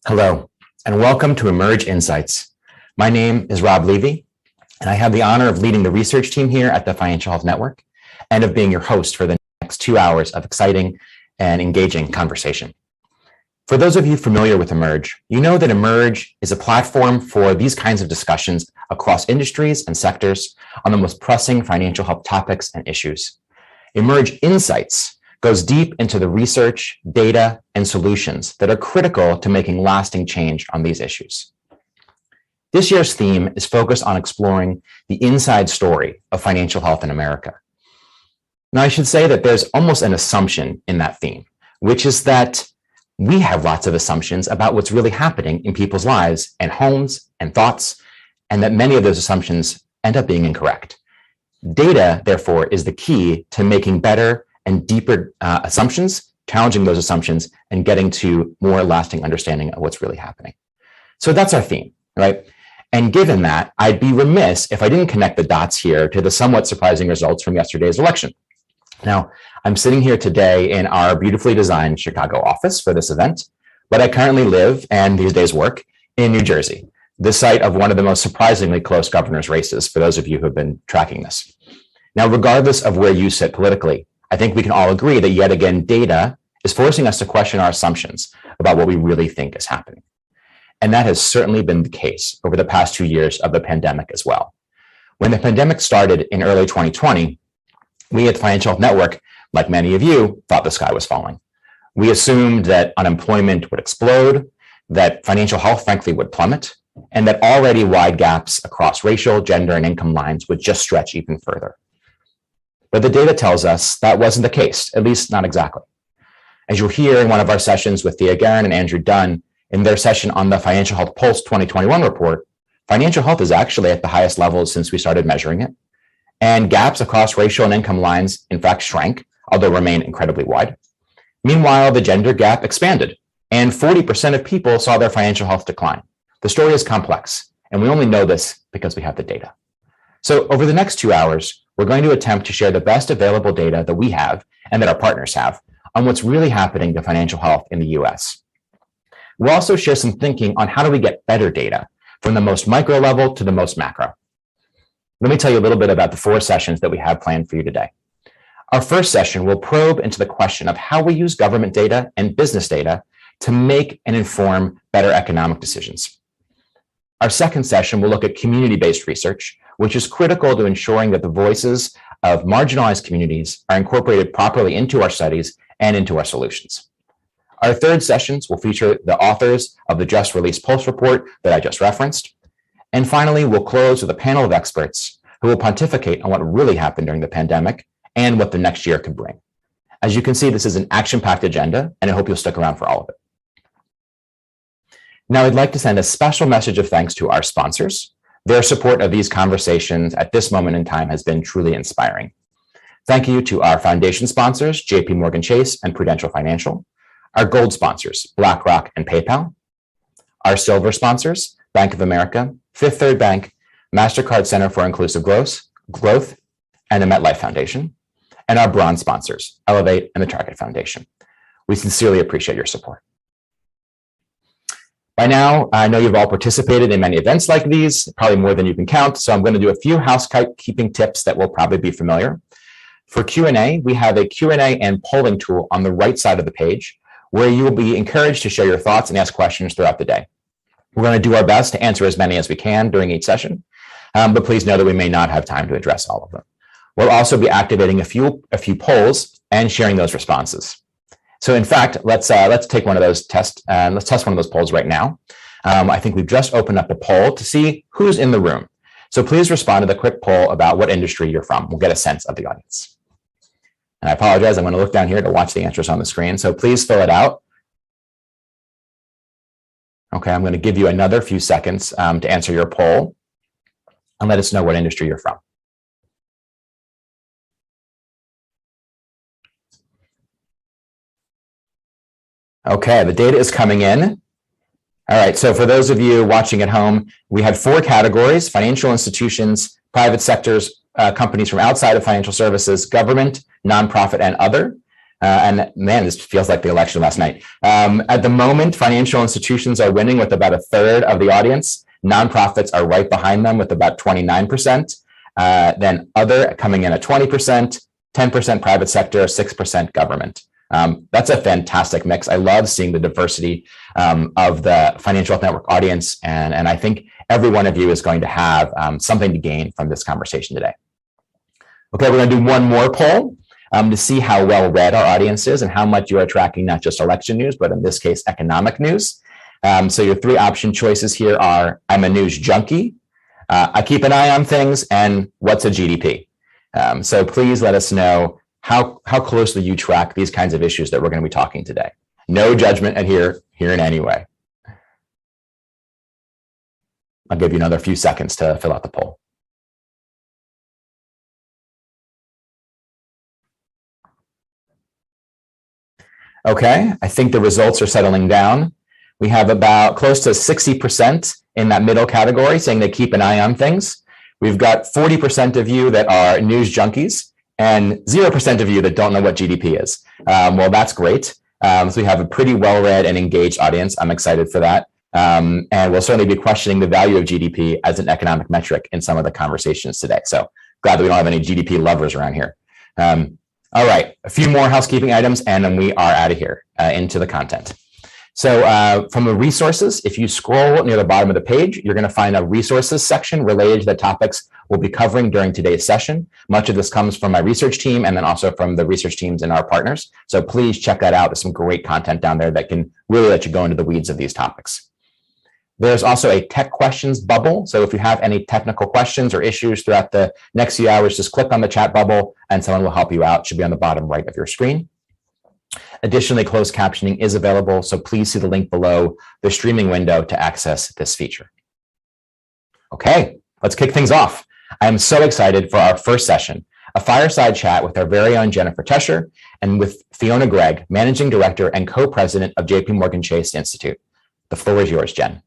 Hello, and welcome to Emerge Insights. My name is Rob Levy, and I have the honor of leading the research team here at the Financial Health Network and of being your host for the next 2 hours of exciting and engaging conversation. For those of you familiar with Emerge, you know that Emerge is a platform for these kinds of discussions across industries and sectors on the most pressing financial health topics and issues. Emerge Insights goes deep into the research, data, and solutions that are critical to making lasting change on these issues. This year's theme is focused on exploring the inside story of financial health in America. Now, I should say that there's almost an assumption in that theme, which is that we have lots of assumptions about what's really happening in people's lives and homes and thoughts, and that many of those assumptions end up being incorrect. Data, therefore, is the key to making better and deeper assumptions, challenging those assumptions, and getting to more lasting understanding of what's really happening. So that's our theme, right? And given that, I'd be remiss if I didn't connect the dots here to the somewhat surprising results from yesterday's election. Now, I'm sitting here today in our beautifully designed Chicago office for this event, but I currently live and these days work in New Jersey, the site of one of the most surprisingly close governor's races for those of you who have been tracking this. Now, regardless of where you sit politically, I think we can all agree that yet again, data is forcing us to question our assumptions about what we really think is happening. And that has certainly been the case over the past 2 years of the pandemic as well. When the pandemic started in early 2020, we at the Financial Health Network, like many of you, thought the sky was falling. We assumed that unemployment would explode, that financial health, frankly, would plummet, and that already wide gaps across racial, gender, and income lines would just stretch even further. But the data tells us that wasn't the case, at least not exactly. As you'll hear in one of our sessions with Thea Guerin and Andrew Dunn in their session on the Financial Health Pulse 2021 report, financial health is actually at the highest levels since we started measuring it. And gaps across racial and income lines, in fact, shrank, although remain incredibly wide. Meanwhile, the gender gap expanded, and 40% of people saw their financial health decline. The story is complex, and we only know this because we have the data. So over the next 2 hours, we're going to attempt to share the best available data that we have and that our partners have on what's really happening to financial health in the US. We'll also share some thinking on how do we get better data from the most micro level to the most macro. Let me tell you a little bit about the 4 sessions that we have planned for you today. Our first session will probe into the question of how we use government data and business data to make and inform better economic decisions. Our second session will look at community-based research, which is critical to ensuring that the voices of marginalized communities are incorporated properly into our studies and into our solutions. Our third sessions will feature the authors of the just released Pulse report that I just referenced. And finally, we'll close with a panel of experts who will pontificate on what really happened during the pandemic and what the next year could bring. As you can see, this is an action-packed agenda, and I hope you'll stick around for all of it. Now, I'd like to send a special message of thanks to our sponsors. Their support of these conversations at this moment in time has been truly inspiring. Thank you to our foundation sponsors, JP Morgan Chase and Prudential Financial, our gold sponsors, BlackRock and PayPal, our silver sponsors, Bank of America, Fifth Third Bank, MasterCard Center for Inclusive Growth, and the MetLife Foundation, and our bronze sponsors, Elevate and the Target Foundation. We sincerely appreciate your support. By now, I know you've all participated in many events like these, probably more than you can count, so I'm going to do a few housekeeping tips that will probably be familiar. For Q&A, we have a Q&A and polling tool on the right side of the page, where you will be encouraged to share your thoughts and ask questions throughout the day. We're going to do our best to answer as many as we can during each session, but please know that we may not have time to address all of them. We'll also be activating a few polls and sharing those responses. So in fact, let's take one of those tests and let's test one of those polls right now. I think we've just opened up a poll to see who's in the room. So please respond to the quick poll about what industry you're from. We'll get a sense of the audience. And I apologize, I'm going to look down here to watch the answers on the screen. So please fill it out. Okay, I'm going to give you another few seconds to answer your poll and let us know what industry you're from. Okay, the data is coming in. All right, so for those of you watching at home, we had 4 categories: financial institutions, private sectors, companies from outside of financial services, government, nonprofit, and other. And man, this feels like the election last night. At the moment, financial institutions are winning with about a third of the audience. Nonprofits are right behind them with about 29%. Then other coming in at 20%, 10% private sector, 6% government. That's a fantastic mix. I love seeing the diversity of the Financial Health Network audience. And I think every one of you is going to have something to gain from this conversation today. Okay, we're going to do one more poll to see how well read our audience is and how much you are tracking not just election news, but in this case, economic news. So your three option choices here are: I'm a news junkie, I keep an eye on things, and what's a GDP? So please let us know how closely you track these kinds of issues that we're going to be talking today. No judgment here in any way. I'll give you another few seconds to fill out the poll. Okay, I think the results are settling down. We have about close to 60% in that middle category saying they keep an eye on things. We've got 40% of you that are news junkies and 0% of you that don't know what GDP is. Well, that's great. So we have a pretty well-read and engaged audience. I'm excited for that. And we'll certainly be questioning the value of GDP as an economic metric in some of the conversations today. So glad that we don't have any GDP lovers around here. All right, a few more housekeeping items, and then we are out of here into the content. So from the resources, if you scroll near the bottom of the page, you're going to find a resources section related to the topics we'll be covering during today's session. Much of this comes from my research team and then also from the research teams and our partners. So please check that out. There's some great content down there that can really let you go into the weeds of these topics. There's also a tech questions bubble. So if you have any technical questions or issues throughout the next few hours, just click on the chat bubble and someone will help you out. It should be on the bottom right of your screen. Additionally, closed captioning is available, so please see the link below the streaming window to access this feature. Okay, let's kick things off. I am so excited for our first session, a fireside chat with our very own Jennifer Tescher and with Fiona Gregg, Managing Director and Co-President of JPMorgan Chase Institute. The floor is yours, Jen.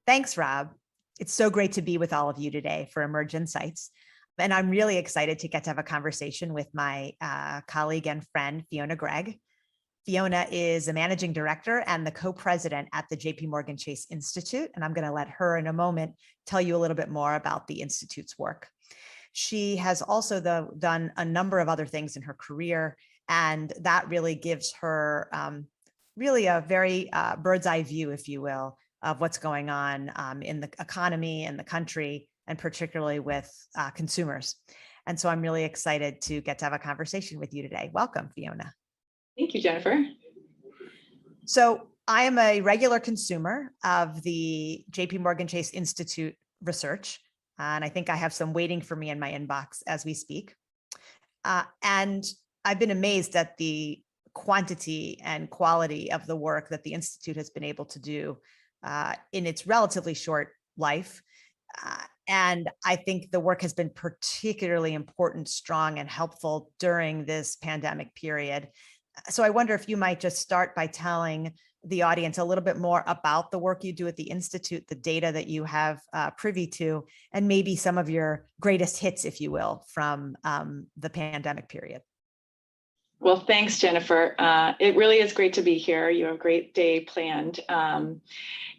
Thanks, Rob. It's so great to be with all of you today for Emerge Insights. And I'm really excited to get to have a conversation with my colleague and friend, Fiona Gregg. Fiona is a managing director and the co-president at the JPMorgan Chase Institute. And I'm going to let her in a moment tell you a little bit more about the Institute's work. She has also done a number of other things in her career, and that really gives her really a very bird's eye view, if you will, of what's going on in the economy and the country, and particularly with consumers. And so I'm really excited to get to have a conversation with you today. Welcome, Fiona. Thank you, Jennifer. So I am a regular consumer of the JPMorgan Chase Institute research, and I think I have some waiting for me in my inbox as we speak. And I've been amazed at the quantity and quality of the work that the Institute has been able to do in its relatively short life. And I think the work has been particularly important, strong, and helpful during this pandemic period. So I wonder if you might just start by telling the audience a little bit more about the work you do at the Institute, the data that you have privy to, and maybe some of your greatest hits, if you will, from the pandemic period. Well, thanks, Jennifer. It really is great to be here. You have a great day planned.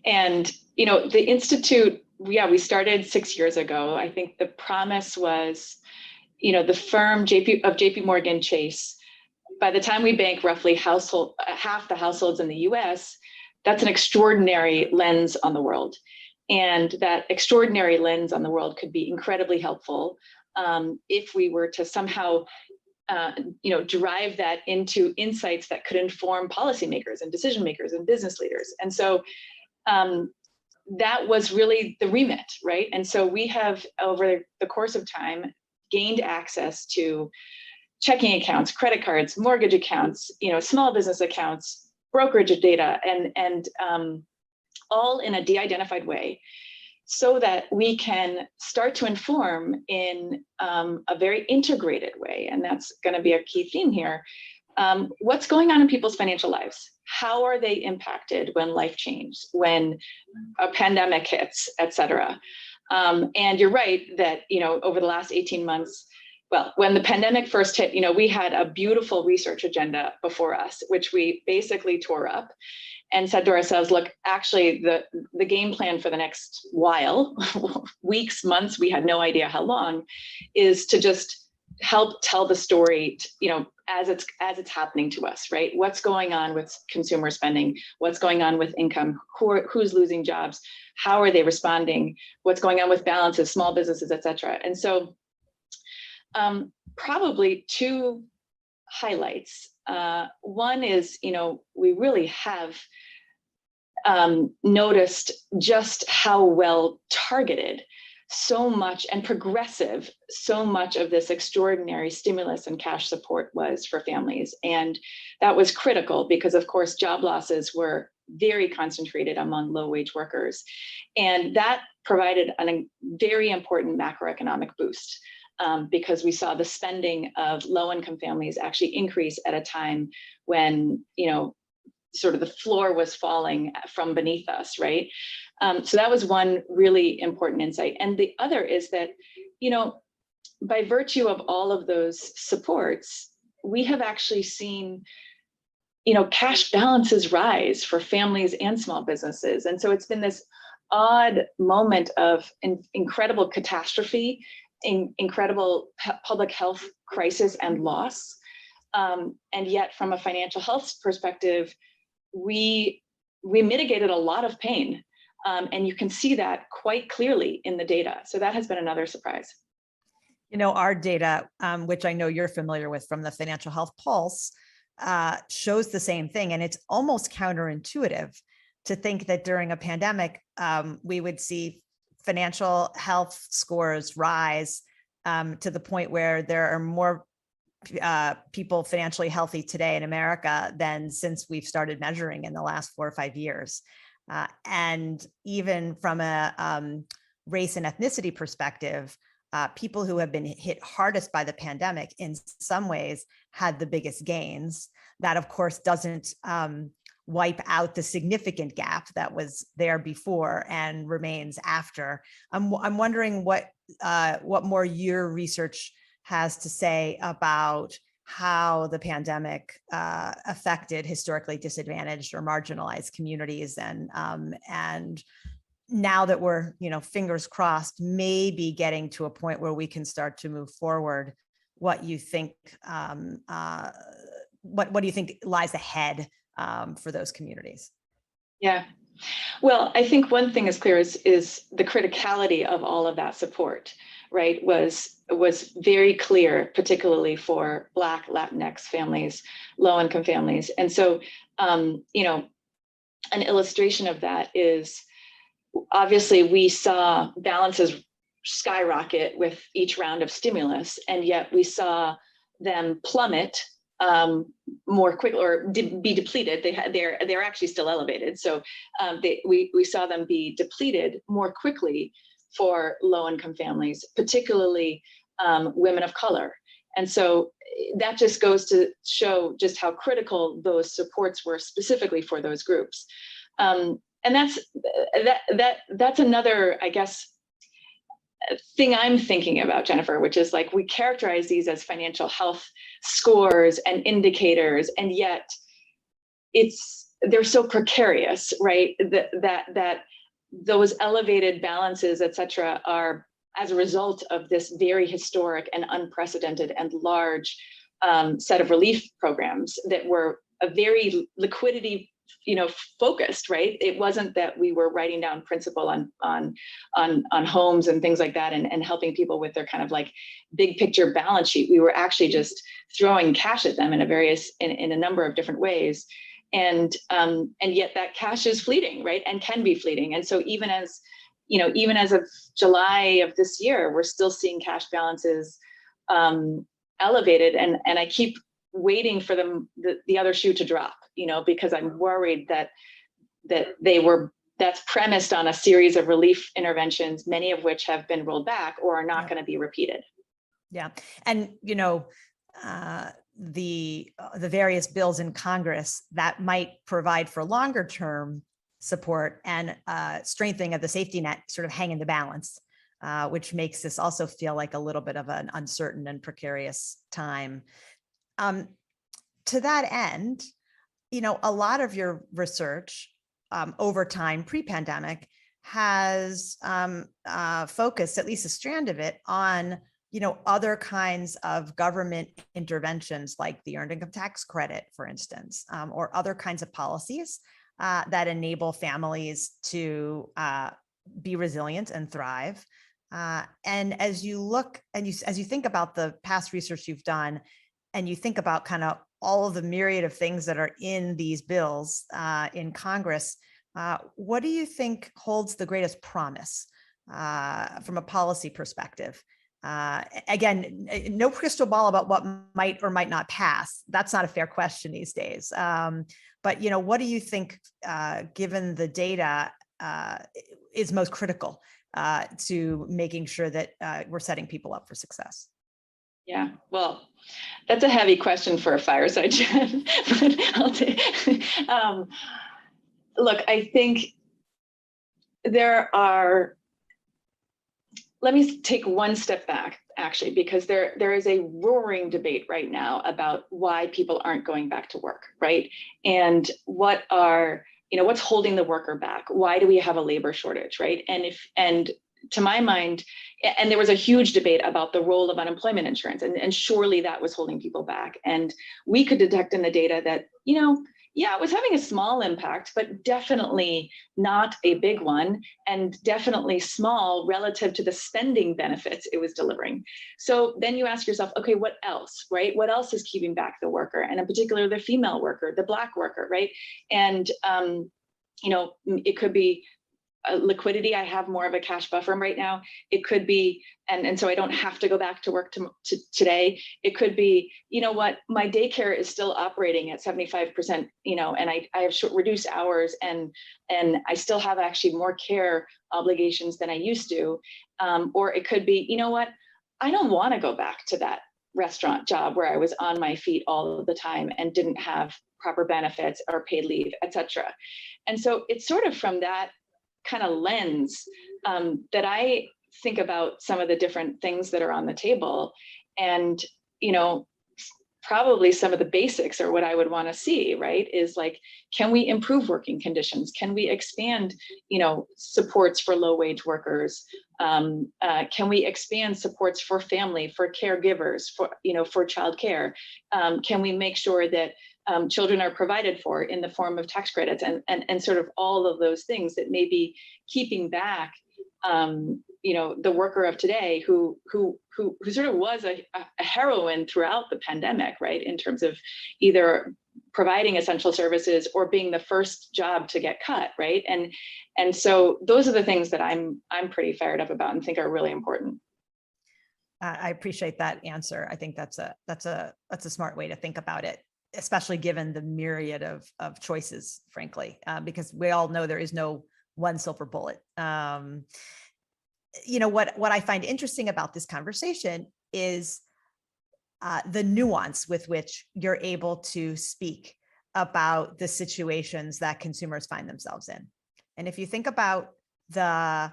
And, you know, the Institute, we started 6 years ago. I think the promise was, you know, the firm of JPMorgan Chase, by the time we bank roughly half the households in the US, that's an extraordinary lens on the world. And that extraordinary lens on the world could be incredibly helpful if we were to somehow derive that into insights that could inform policymakers and decision makers and business leaders. And so that was really the remit, right? And so we have, over the course of time, gained access to checking accounts, credit cards, mortgage accounts, small business accounts, brokerage data, and all in a de-identified way, so that we can start to inform in a very integrated way. And that's going to be a key theme here. what's going on in people's financial lives? How are they impacted when life changes, when a pandemic hits, et cetera? And you're right that, over the last 18 months, well, when the pandemic first hit, we had a beautiful research agenda before us, which we basically tore up and said to ourselves, look, actually the game plan for the next while, weeks, months, we had no idea how long, is to just help tell the story, as it's happening to us, right? What's going on with consumer spending? What's going on with income? Who's losing jobs? How are they responding? What's going on with balances, small businesses, et cetera? And so probably two highlights. One is, we really have noticed just how well targeted so much and progressive so much of this extraordinary stimulus and cash support was for families. And that was critical because, of course, job losses were very concentrated among low-wage workers. And that provided a very important macroeconomic boost. Because we saw the spending of low-income families actually increase at a time when, sort of the floor was falling from beneath us, right? So that was one really important insight. And the other is that, by virtue of all of those supports, we have actually seen, cash balances rise for families and small businesses. And so it's been this odd moment of incredible catastrophe, incredible public health crisis and loss. And yet from a financial health perspective, we mitigated a lot of pain. And you can see that quite clearly in the data. So that has been another surprise. Our data, which I know you're familiar with from the Financial Health Pulse, shows the same thing. And it's almost counterintuitive to think that during a pandemic, we would see financial health scores rise to the point where there are more people financially healthy today in America than since we've started measuring in the last 4 or 5 years. And even from a race and ethnicity perspective, people who have been hit hardest by the pandemic in some ways had the biggest gains. That, of course, doesn't wipe out the significant gap that was there before and remains after. I'm wondering what more your research has to say about how the pandemic affected historically disadvantaged or marginalized communities, and now that we're, fingers crossed, maybe getting to a point where we can start to move forward. What you think? What do you think lies ahead for those communities? Yeah. Well, I think one thing is clear is the criticality of all of that support, right, was very clear, particularly for Black, Latinx families, low-income families. And so, an illustration of that is, obviously, we saw balances skyrocket with each round of stimulus, and yet we saw them plummet more quickly or be depleted. They're actually still elevated. So we saw them be depleted more quickly for low-income families, particularly women of color. And so that just goes to show just how critical those supports were specifically for those groups. And that's another, I guess, thing I'm thinking about, Jennifer, which is like we characterize these as financial health scores and indicators, and yet they're so precarious, right? That those elevated balances, et cetera, are as a result of this very historic and unprecedented and large set of relief programs that were a very liquidity focused, right? It wasn't that we were writing down principal on homes and things like that and helping people with their kind of like big picture balance sheet. We were actually just throwing cash at them in a number of different ways. And yet that cash is fleeting, right? And can be fleeting. And so even as of July of this year, we're still seeing cash balances elevated. And I keep waiting for the other shoe to drop, because I'm worried that that's premised on a series of relief interventions, many of which have been rolled back or are not going to be repeated. Yeah. And, the various bills in Congress that might provide for longer term support and strengthening of the safety net sort of hang in the balance, which makes this also feel like a little bit of an uncertain and precarious time. To that end, a lot of your research over time pre-pandemic has focused, at least a strand of it, on other kinds of government interventions like the earned income tax credit, for instance, or other kinds of policies that enable families to be resilient and thrive. And as you look and as you think about the past research you've done, and you think about kind of all of the myriad of things that are in these bills in Congress, what do you think holds the greatest promise from a policy perspective? Again, no crystal ball about what might or might not pass. That's not a fair question these days. But what do you think, given the data, is most critical to making sure that we're setting people up for success? Yeah, well, that's a heavy question for a fireside chat. But I'll take. Look, I think there are. Let me take one step back, actually, because there is a roaring debate right now about why people aren't going back to work, right? And what's holding the worker back? Why do we have a labor shortage, right? And to my mind, and there was a huge debate about the role of unemployment insurance, and surely that was holding people back. And we could detect in the data that, it was having a small impact, but definitely not a big one, and definitely small relative to the spending benefits it was delivering. So then you ask yourself, okay, what else, right? What else is keeping back the worker, and in particular, the female worker, the Black worker, right? And, it could be liquidity. I have more of a cash buffer right now. It could be, and so I don't have to go back to work today. It could be, my daycare is still operating at 75%, and I have reduced hours, and I still have actually more care obligations than I used to. Or it could be, I don't want to go back to that restaurant job where I was on my feet all the time and didn't have proper benefits or paid leave, et cetera. And so it's sort of from that kind of lens that I think about some of the different things that are on the table. And, probably some of the basics are what I would want to see, right? Is like, can we improve working conditions? Can we expand, supports for low wage workers? Can we expand supports for family, for caregivers, for childcare? Can we make sure that children are provided for in the form of tax credits, and sort of all of those things that may be keeping back, the worker of today who sort of was a heroine throughout the pandemic, right? In terms of either providing essential services or being the first job to get cut, right? And so those are the things that I'm pretty fired up about and think are really important. I appreciate that answer. I think that's a smart way to think about it, especially given the myriad of choices, frankly, because we all know there is no one silver bullet. What I find interesting about this conversation is the nuance with which you're able to speak about the situations that consumers find themselves in. And if you think about the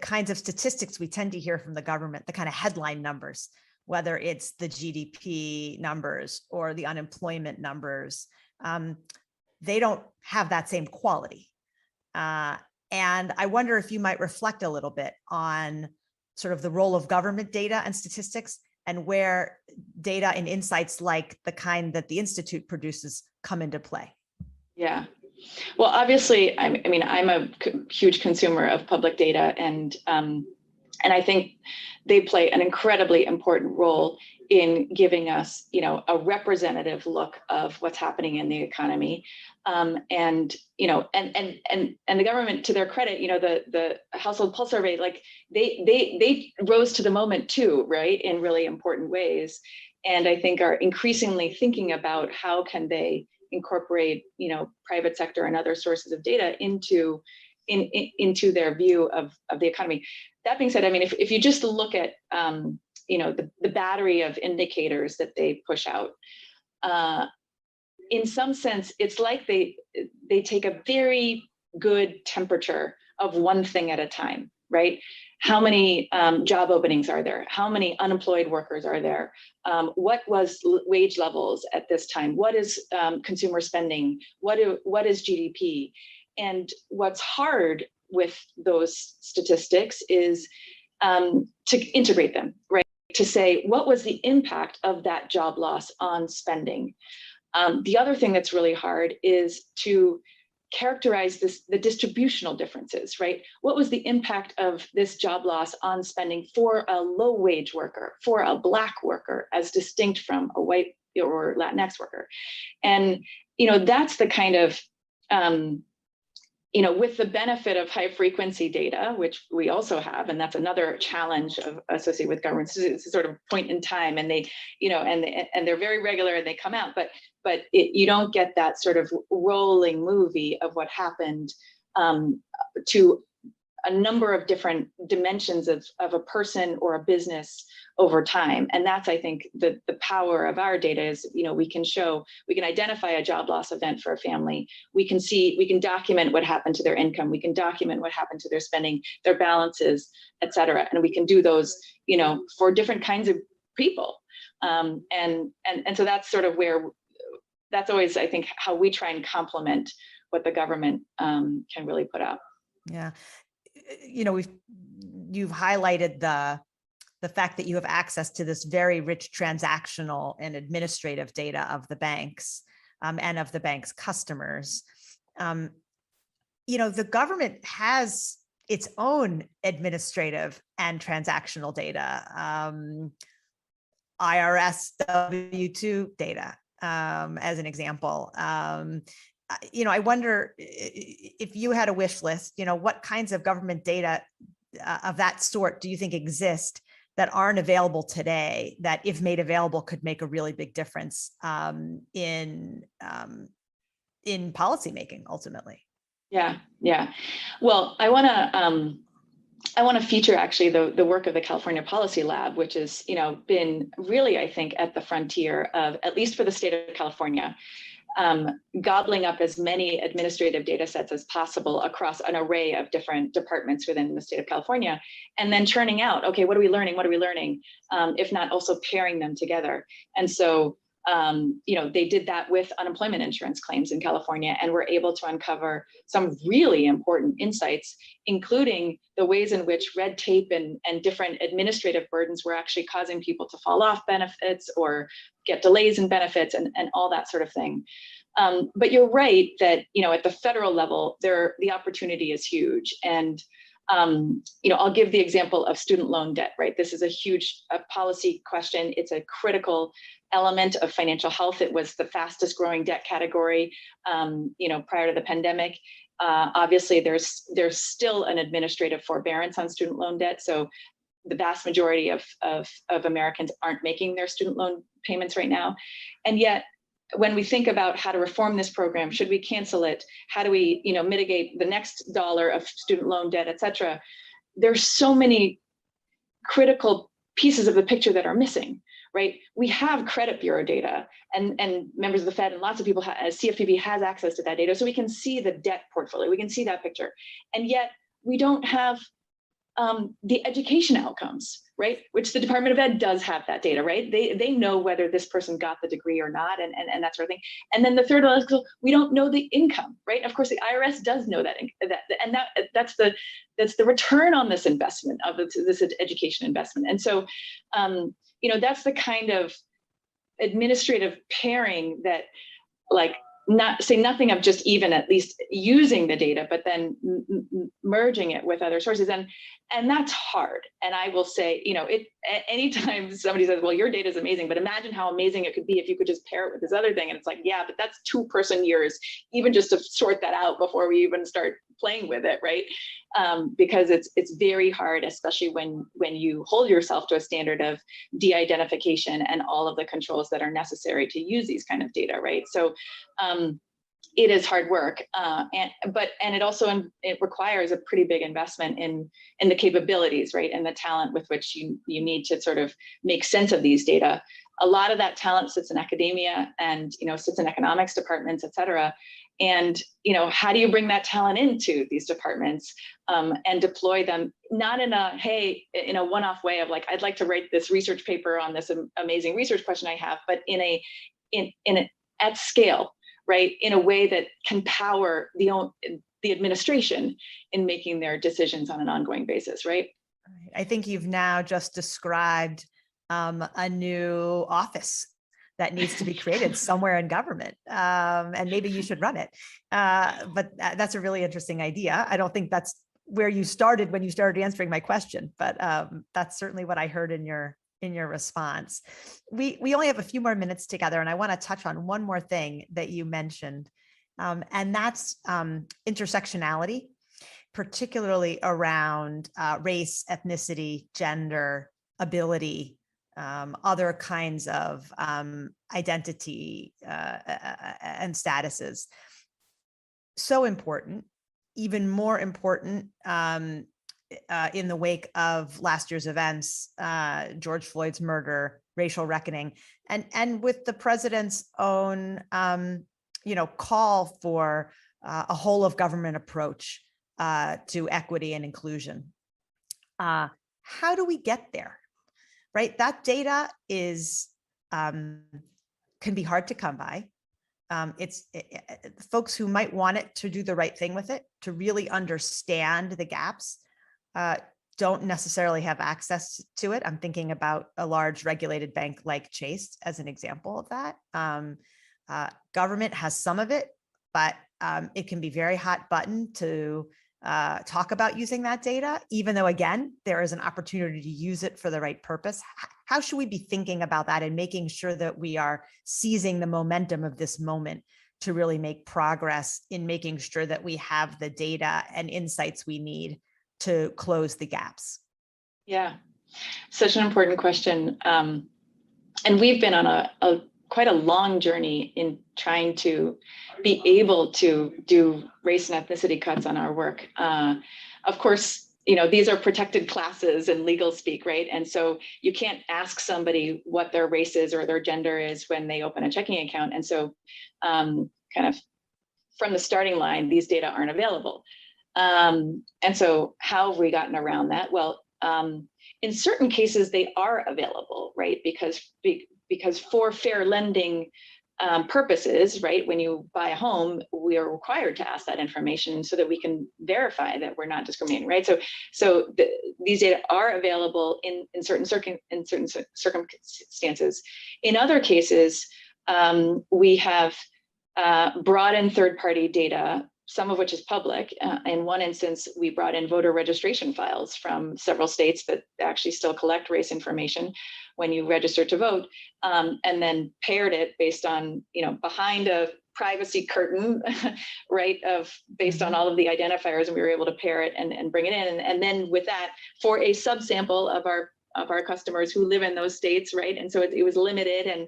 kinds of statistics we tend to hear from the government, the kind of headline numbers, whether it's the GDP numbers or the unemployment numbers, they don't have that same quality. And I wonder if you might reflect a little bit on sort of the role of government data and statistics, and where data and insights like the kind that the Institute produces come into play. Yeah. Well, obviously, I'm a huge consumer of public data, and I think they play an incredibly important role in giving us, a representative look of what's happening in the economy, and the government, to their credit, the Household Pulse Survey, like they rose to the moment too, right, in really important ways, and I think are increasingly thinking about how can they incorporate, private sector and other sources of data into their view of the economy. That being said, if you just look at the battery of indicators that they push out. In some sense, it's like they take a very good temperature of one thing at a time, right? How many job openings are there? How many unemployed workers are there? What was wage levels at this time? What is consumer spending? What is GDP? And what's hard with those statistics is to integrate them, right? To say, what was the impact of that job loss on spending? The other thing that's really hard is to characterize the distributional differences, right? What was the impact of this job loss on spending for a low wage worker, for a Black worker, as distinct from a white or Latinx worker? And, that's the kind of, with the benefit of high frequency data, which we also have, and that's another challenge associated with governments. It's a sort of point in time, and they, and they're very regular and they come out, but you don't get that sort of rolling movie of what happened to a number of different dimensions of a person or a business over time. And that's, I think, the power of our data is, we can identify a job loss event for a family. We can document what happened to their income. We can document what happened to their spending, their balances, et cetera. And we can do those, for different kinds of people. And so that's sort of that's always, I think, how we try and complement what the government can really put out. Yeah. You've highlighted the fact that you have access to this very rich transactional and administrative data of the banks and of the bank's customers. The government has its own administrative and transactional data, IRS W-2 data, as an example. I wonder if you had a wish list, what kinds of government data of that sort do you think exist that aren't available today, that if made available could make a really big difference in policymaking ultimately? Yeah. Well, I want to feature actually the work of the California Policy Lab, which has been really, I think, at the frontier of, at least for the state of California, gobbling up as many administrative data sets as possible across an array of different departments within the state of California, and then churning out, okay, what are we learning? If not also pairing them together. And so, they did that with unemployment insurance claims in California, and were able to uncover some really important insights, including the ways in which red tape and different administrative burdens were actually causing people to fall off benefits or get delays in benefits and all that sort of thing. But you're right that, at the federal level, the opportunity is huge. And I'll give the example of student loan debt, right? This is a huge policy question. It's a critical element of financial health. It was the fastest growing debt category, prior to the pandemic. Obviously, there's still an administrative forbearance on student loan debt. So the vast majority of Americans aren't making their student loan payments right now. And yet, when we think about how to reform this program, should we cancel it? How do we, mitigate the next dollar of student loan debt, et cetera? There's so many critical pieces of the picture that are missing, right? We have credit bureau data, and members of the Fed and lots of people, CFPB has access to that data, so we can see the debt portfolio, we can see that picture. And yet we don't have the education outcomes, right? Which the Department of Ed does have that data, right? They know whether this person got the degree or not, and that sort of thing. And then the third one is, we don't know the income, right? Of course, the IRS does know that, and that's the return on this investment of this education investment. And so, that's the kind of administrative pairing that, not say nothing of just even at least using the data, but then merging it with other sources. And that's hard. And I will say, anytime somebody says, well, your data is amazing, but imagine how amazing it could be if you could just pair it with this other thing. And it's like, yeah, but that's 2-person years, even just to sort that out before we even start playing with it, right? Because it's very hard, especially when you hold yourself to a standard of de-identification and all of the controls that are necessary to use these kind of data, right? So it is hard work, and it also it requires a pretty big investment in the capabilities, right, and the talent with which you need to sort of make sense of these data. A lot of that talent sits in academia and sits in economics departments, et cetera. And how do you bring that talent into these departments and deploy them, not in a one-off way of like, I'd like to write this research paper on this amazing research question I have, but at scale, right, in a way that can power the administration in making their decisions on an ongoing basis, right? I think you've now just described a new office that needs to be created somewhere in government, and maybe you should run it. But that's a really interesting idea. I don't think that's where you started when you started answering my question, but that's certainly what I heard in your response. We only have a few more minutes together, and I want to touch on one more thing that you mentioned, and that's intersectionality, particularly around race, ethnicity, gender, ability, other kinds of identity and statuses. So important, even more important in the wake of last year's events, George Floyd's murder, racial reckoning, and with the president's own, call for a whole of government approach to equity and inclusion. How do we get there? Right, that data can be hard to come by. Folks who might want it to do the right thing with it, to really understand the gaps, don't necessarily have access to it. I'm thinking about a large regulated bank like Chase as an example of that. Government has some of it, but it can be very hot button to talk about using that data, even though, again, there is an opportunity to use it for the right purpose. How should we be thinking about that and making sure that we are seizing the momentum of this moment to really make progress in making sure that we have the data and insights we need to close the gaps? Yeah, such an important question. And we've been on quite a long journey in trying to be able to do race and ethnicity cuts on our work. Of course, these are protected classes in legal speak, right? And so you can't ask somebody what their race is or their gender is when they open a checking account. And so kind of from the starting line, these data aren't available. And so how have we gotten around that? Well, in certain cases, they are available, right? Because for fair lending purposes, right, when you buy a home, we are required to ask that information so that we can verify that we're not discriminating, right? So these data are available in certain circumstances. In other cases, we have brought in third-party data, some of which is public. In one instance, we brought in voter registration files from several states that actually still collect race information when you register to vote, and then paired it based on, behind a privacy curtain, right, based on all of the identifiers, and we were able to pair it and bring it in. And then with that, for a subsample of our customers who live in those states, right? And so it was limited,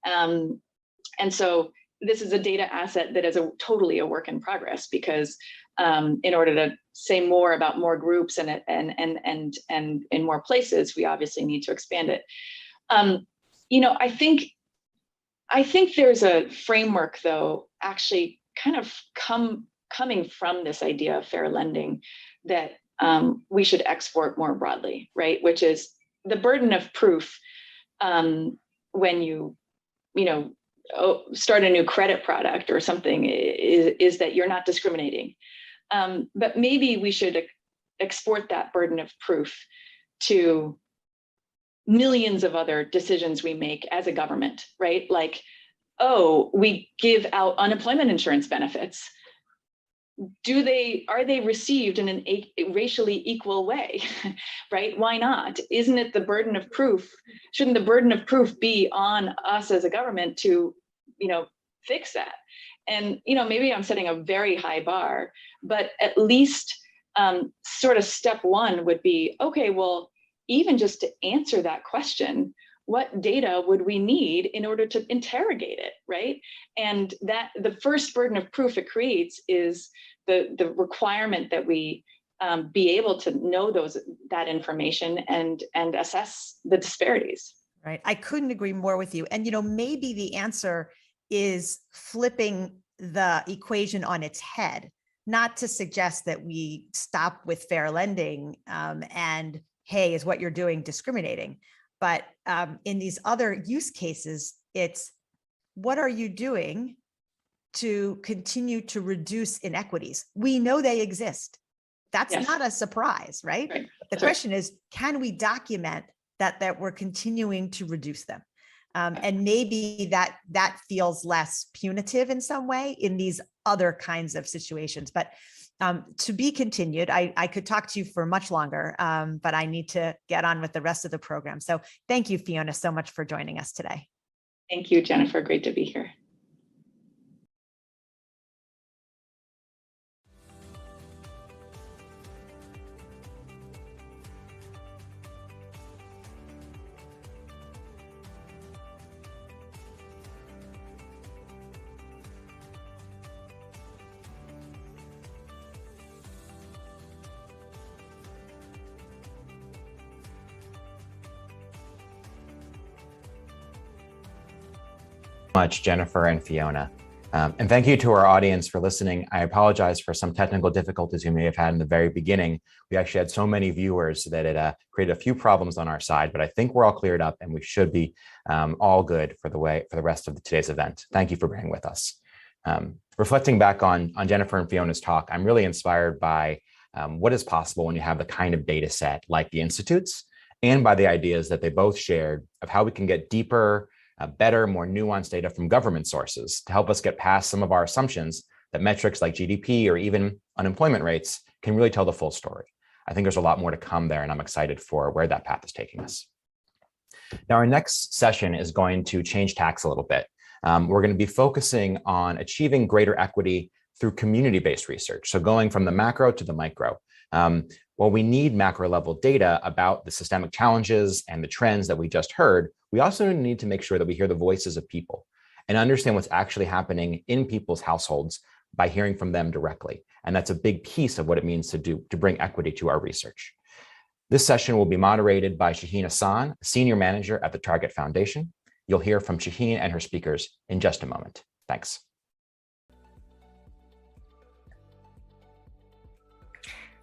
and so this is a data asset that is totally a work in progress, because in order to say more about more groups and in more places, we obviously need to expand it. I think there's a framework, though, actually kind of coming from this idea of fair lending that we should export more broadly, right? Which is the burden of proof when you start a new credit product or something is that you're not discriminating. But maybe we should export that burden of proof to millions of other decisions we make as a government, right? Like, oh, we give out unemployment insurance benefits. Are they received in a racially equal way, right? Why not? Isn't it the burden of proof? Shouldn't the burden of proof be on us as a government to, fix that? And, maybe I'm setting a very high bar, but at least sort of step one would be, okay, well, even just to answer that question, what data would we need in order to interrogate it, right? And that the first burden of proof it creates is the requirement that we be able to know that information and assess the disparities. Right. I couldn't agree more with you. And, maybe the answer is flipping the equation on its head, not to suggest that we stop with fair lending and, hey, is what you're doing discriminating? But in these other use cases, it's what are you doing to continue to reduce inequities? We know they exist. That's Yes. not a surprise, right? Right. The question is, can we document that we're continuing to reduce them? And maybe that feels less punitive in some way in these other kinds of situations. But to be continued, I could talk to you for much longer, but I need to get on with the rest of the program. So thank you, Fiona, so much for joining us today. Thank you, Jennifer. Great to be here. Much, Jennifer and Fiona. And thank you to our audience for listening. I apologize for some technical difficulties we may have had in the very beginning. We actually had so many viewers that it created a few problems on our side, but I think we're all cleared up and we should be all good for the rest of today's event. Thank you for being with us. Reflecting back on Jennifer and Fiona's talk, I'm really inspired by what is possible when you have the kind of data set like the Institute's, and by the ideas that they both shared of how we can get deeper, better, more nuanced data from government sources to help us get past some of our assumptions that metrics like GDP or even unemployment rates can really tell the full story. I think there's a lot more to come there, and I'm excited for where that path is taking us. Now, our next session is going to change tacks a little bit. We're going to be focusing on achieving greater equity through community-based research, so going from the macro to the micro. While we need macro level data about the systemic challenges and the trends that we just heard, we also need to make sure that we hear the voices of people and understand what's actually happening in people's households by hearing from them directly. And that's a big piece of what it means to bring equity to our research. This session will be moderated by Shaheen Hassan, Senior Manager at the Target Foundation. You'll hear from Shaheen and her speakers in just a moment. Thanks.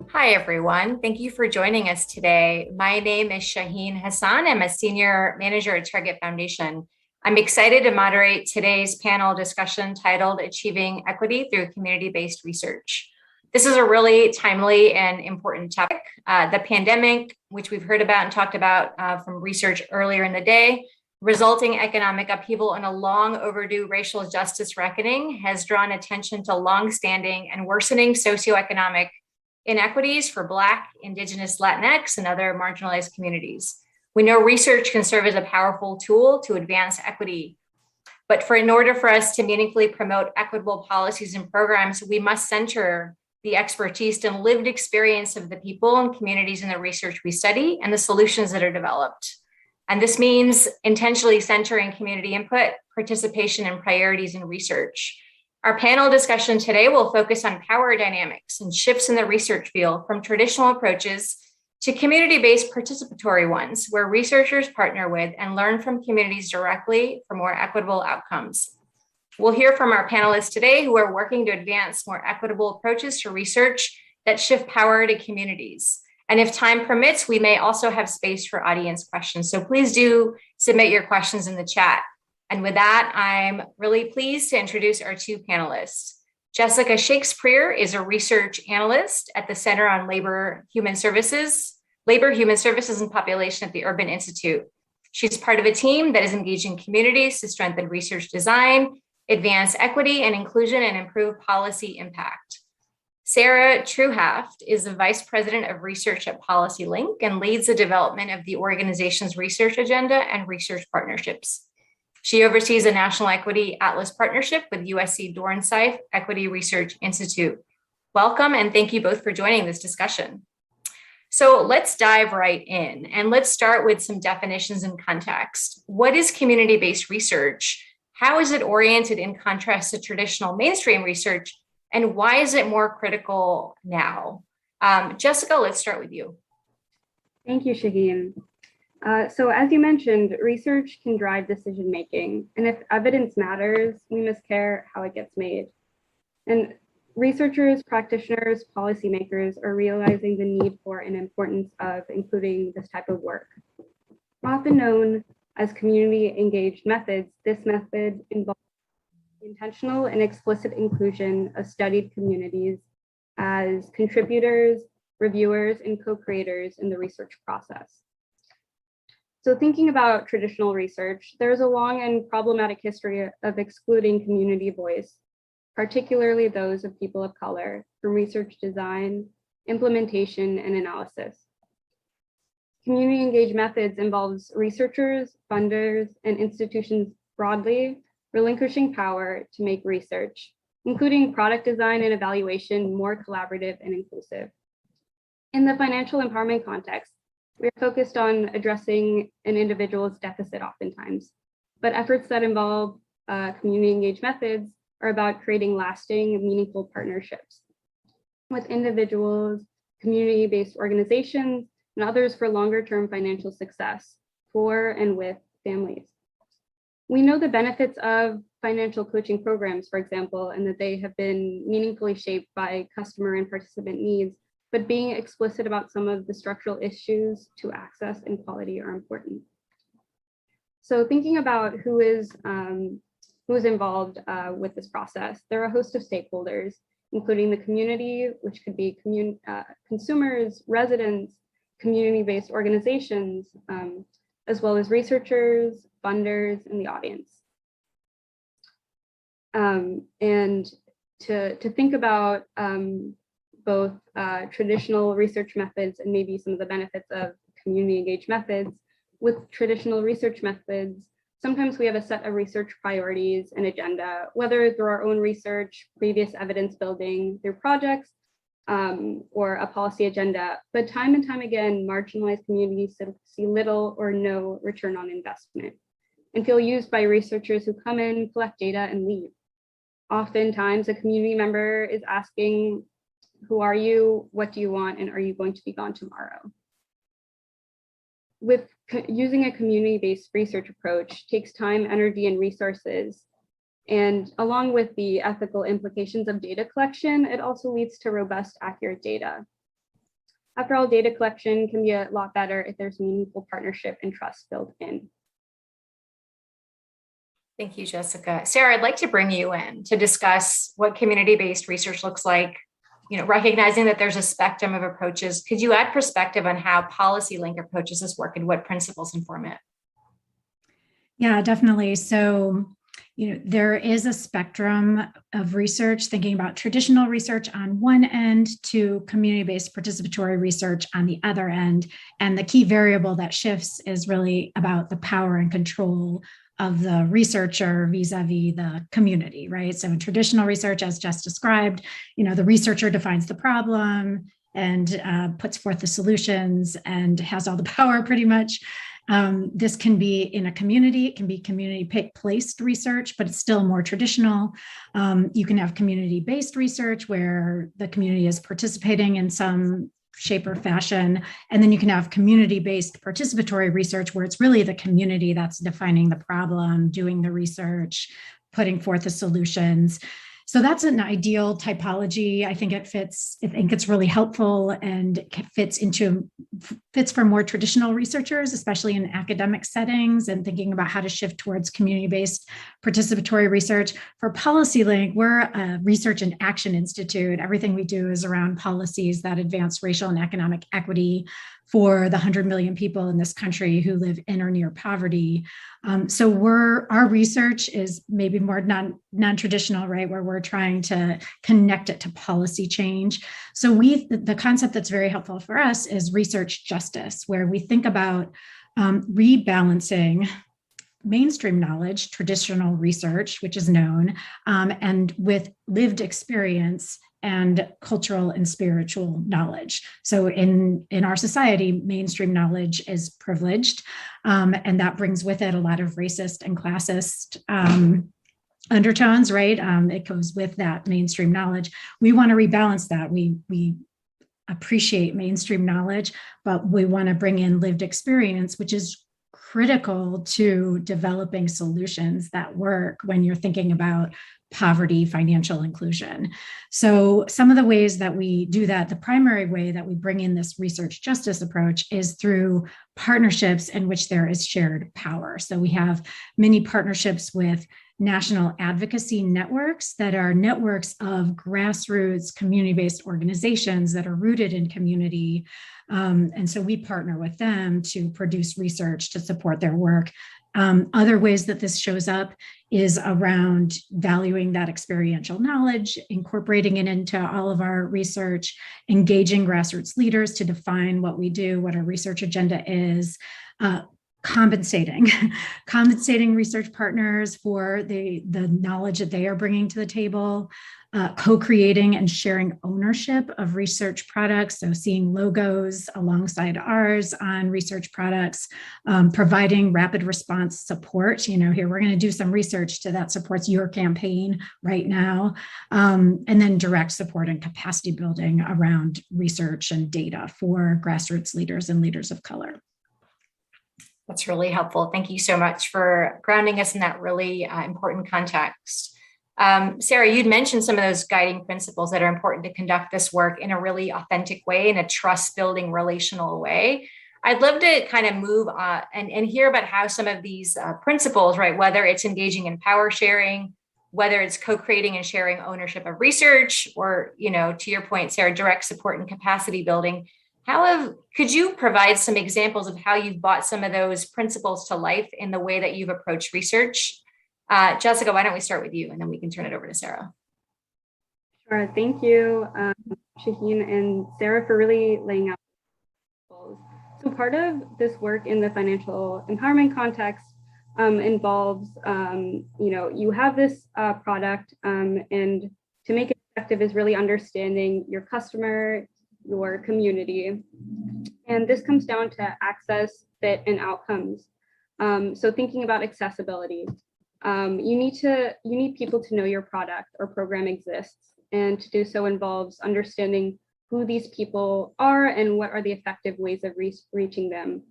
Hi, everyone. Thank you for joining us today. My name is Shaheen Hassan. I'm a Senior Manager at Target Foundation. I'm excited to moderate today's panel discussion titled Achieving Equity Through Community-Based Research. This is a really timely and important topic. The pandemic, which we've heard about and talked about from research earlier in the day, resulting economic upheaval and a long overdue racial justice reckoning has drawn attention to longstanding and worsening socioeconomic inequities for Black, Indigenous, Latinx, and other marginalized communities. We know research can serve as a powerful tool to advance equity, but in order for us to meaningfully promote equitable policies and programs, we must center the expertise and lived experience of the people and communities in the research we study and the solutions that are developed. And this means intentionally centering community input, participation, and priorities in research. Our panel discussion today will focus on power dynamics and shifts in the research field from traditional approaches to community-based participatory ones, where researchers partner with and learn from communities directly for more equitable outcomes. We'll hear from our panelists today who are working to advance more equitable approaches to research that shift power to communities. And if time permits, we may also have space for audience questions. So please do submit your questions in the chat. And with that, I'm really pleased to introduce our two panelists. Jessica Shakespeare is a research analyst at the Center on Labor, Human Services, and Population at the Urban Institute. She's part of a team that is engaging communities to strengthen research design, advance equity and inclusion, and improve policy impact. Sarah Truhaft is the Vice President of Research at Policy Link and leads the development of the organization's research agenda and research partnerships. She oversees a National Equity Atlas partnership with USC Dornsife Equity Research Institute. Welcome, and thank you both for joining this discussion. So let's dive right in and let's start with some definitions and context. What is community-based research? How is it oriented in contrast to traditional mainstream research? And why is it more critical now? Jessica, let's start with you. Thank you, Shaheen. So as you mentioned, research can drive decision-making. And if evidence matters, we must care how it gets made. And researchers, practitioners, policymakers are realizing the need for and importance of including this type of work. Often known as community-engaged methods, this method involves intentional and explicit inclusion of studied communities as contributors, reviewers, and co-creators in the research process. So thinking about traditional research, there's a long and problematic history of excluding community voice, particularly those of people of color, from research design, implementation, and analysis. Community engaged methods involves researchers, funders, and institutions broadly relinquishing power to make research, including product design and evaluation, more collaborative and inclusive. In the financial empowerment context, we are focused on addressing an individual's deficit oftentimes, but efforts that involve community engaged methods are about creating lasting, meaningful partnerships with individuals, community-based organizations, and others for longer-term financial success for and with families. We know the benefits of financial coaching programs, for example, and that they have been meaningfully shaped by customer and participant needs, but being explicit about some of the structural issues to access and quality are important. So thinking about who is involved with this process, there are a host of stakeholders, including the community, which could be consumers, residents, community-based organizations, as well as researchers, funders, and the audience. And to think about both traditional research methods and maybe some of the benefits of community engaged methods. With traditional research methods, sometimes we have a set of research priorities and agenda, whether through our own research, previous evidence building, through projects, or a policy agenda. But time and time again, marginalized communities see little or no return on investment and feel used by researchers who come in, collect data, and leave. Oftentimes, a community member is asking, who are you? What do you want? And are you going to be gone tomorrow? With using a community-based research approach takes time, energy, and resources. And along with the ethical implications of data collection, it also leads to robust, accurate data. After all, data collection can be a lot better if there's meaningful partnership and trust built in. Thank you, Jessica. Sarah, I'd like to bring you in to discuss what community-based research looks like, recognizing that there's a spectrum of approaches. Could you add perspective on how policy link approaches this work and what principles inform it? Yeah, definitely. So, there is a spectrum of research, thinking about traditional research on one end to community-based participatory research on the other end. And the key variable that shifts is really about the power and control of the researcher vis-a-vis the community, right? So in traditional research, as just described, the researcher defines the problem and puts forth the solutions and has all the power pretty much. This can be in a community, it can be community-placed research, but it's still more traditional. You can have community-based research where the community is participating in some shape or fashion. And then you can have community-based participatory research where it's really the community that's defining the problem, doing the research, putting forth the solutions. So that's an ideal typology. I think it's really helpful and fits for more traditional researchers, especially in academic settings and thinking about how to shift towards community-based participatory research. For PolicyLink, we're a research and action institute. Everything we do is around policies that advance racial and economic equity for the 100 million people in this country who live in or near poverty. So our research is maybe more non-traditional, right? Where we're trying to connect it to policy change. So the concept that's very helpful for us is research justice, where we think about rebalancing mainstream knowledge, traditional research, which is known, and with lived experience and cultural and spiritual knowledge. So in our society, mainstream knowledge is privileged, and that brings with it a lot of racist and classist undertones, right? It goes with that mainstream knowledge. We want to rebalance that. We appreciate mainstream knowledge, but we want to bring in lived experience, which is critical to developing solutions that work when you're thinking about poverty, financial inclusion. So some of the ways that we do that, the primary way that we bring in this research justice approach is through partnerships in which there is shared power. So we have many partnerships with national advocacy networks that are networks of grassroots community-based organizations that are rooted in community. And so we partner with them to produce research to support their work. Other ways that this shows up is around valuing that experiential knowledge, incorporating it into all of our research, engaging grassroots leaders to define what we do, what our research agenda is, compensating research partners for the knowledge that they are bringing to the table, co-creating and sharing ownership of research products. So seeing logos alongside ours on research products, providing rapid response support. Here we're going to do some research that supports your campaign right now. And then direct support and capacity building around research and data for grassroots leaders and leaders of color. That's really helpful. Thank you so much for grounding us in that really important context. Sarah, you'd mentioned some of those guiding principles that are important to conduct this work in a really authentic way, in a trust-building relational way. I'd love to kind of move and hear about how some of these principles, right, whether it's engaging in power sharing, whether it's co-creating and sharing ownership of research, or, to your point, Sarah, direct support and capacity building, could you provide some examples of how you've brought some of those principles to life in the way that you've approached research? Jessica, why don't we start with you and then we can turn it over to Sarah. Sure. Thank you, Shaheen and Sarah, for really laying out principles. So part of this work in the financial empowerment context involves, you have this product, and to make it effective is really understanding your customer, your community. And this comes down to access, fit, and outcomes. So thinking about accessibility, you need people to know your product or program exists. And to do so involves understanding who these people are and what are the effective ways of reaching them.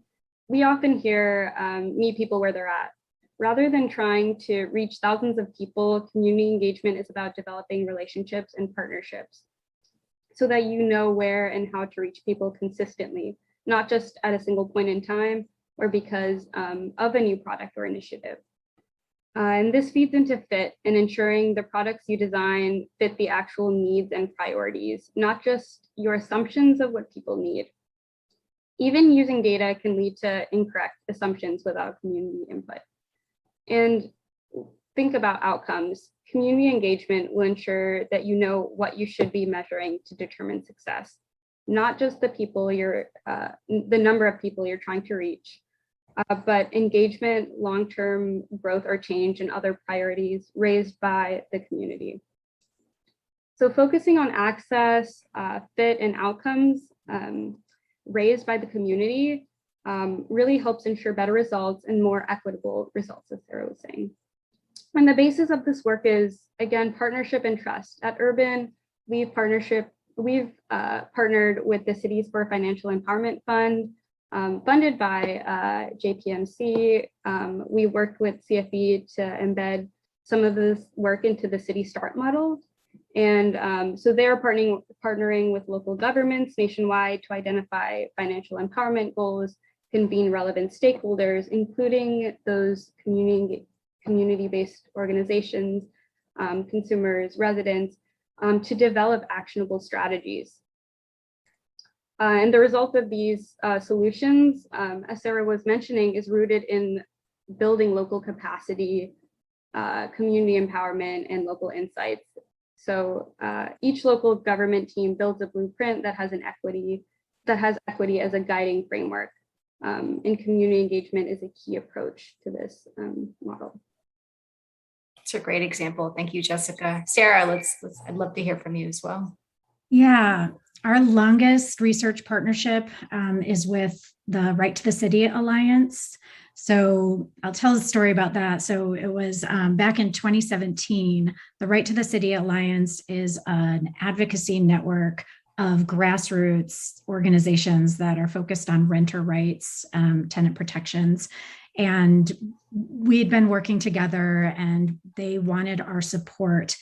We often hear meet people where they're at. Rather than trying to reach thousands of people, community engagement is about developing relationships and partnerships, so that you know where and how to reach people consistently, not just at a single point in time or because of a new product or initiative. And this feeds into fit and ensuring the products you design fit the actual needs and priorities, not just your assumptions of what people need. Even using data can lead to incorrect assumptions without community input. And think about outcomes. Community engagement will ensure that you know what you should be measuring to determine success, not just the number of people you're trying to reach, but engagement, long-term growth or change, and other priorities raised by the community. So focusing on access, fit, and outcomes raised by the community really helps ensure better results and more equitable results, as Sarah was saying. And the basis of this work is, again, partnership and trust. At Urban, we've partnered with the Cities for Financial Empowerment Fund, funded by JPMC. We worked with CFE to embed some of this work into the City Start model. And so they're partnering with local governments nationwide to identify financial empowerment goals, convene relevant stakeholders, including those community-based organizations, consumers, residents, to develop actionable strategies. And the result of these solutions, as Sarah was mentioning, is rooted in building local capacity, community empowerment, and local insights. So each local government team builds a blueprint that has equity as a guiding framework. And community engagement is a key approach to this model. It's a great example. Thank you, Jessica. Sarah, I'd love to hear from you as well. Yeah, our longest research partnership is with the Right to the City Alliance. So I'll tell the story about that. So it was back in 2017. The Right to the City Alliance is an advocacy network of grassroots organizations that are focused on renter rights, tenant protections. And we'd been working together, and they wanted our support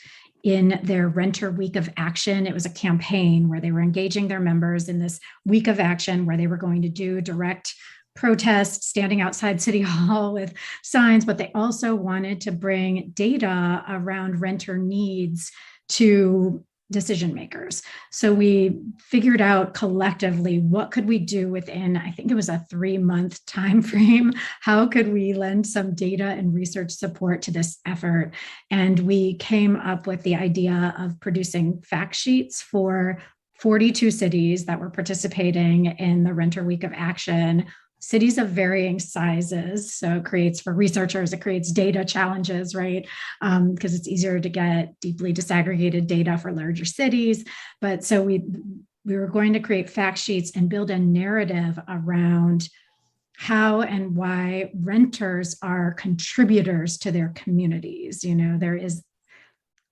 in their Renter Week of Action. It was a campaign where they were engaging their members in this week of action where they were going to do direct protests, standing outside City Hall with signs, but they also wanted to bring data around renter needs to decision makers. So we figured out collectively, what could we do within, I think it was a 3-month time frame, how could we lend some data and research support to this effort? And we came up with the idea of producing fact sheets for 42 cities that were participating in the Renter Week of Action, cities of varying sizes. So it creates, for researchers, it creates data challenges, right? Because it's easier to get deeply disaggregated data for larger cities. But so we were going to create fact sheets and build a narrative around how and why renters are contributors to their communities. You know, there is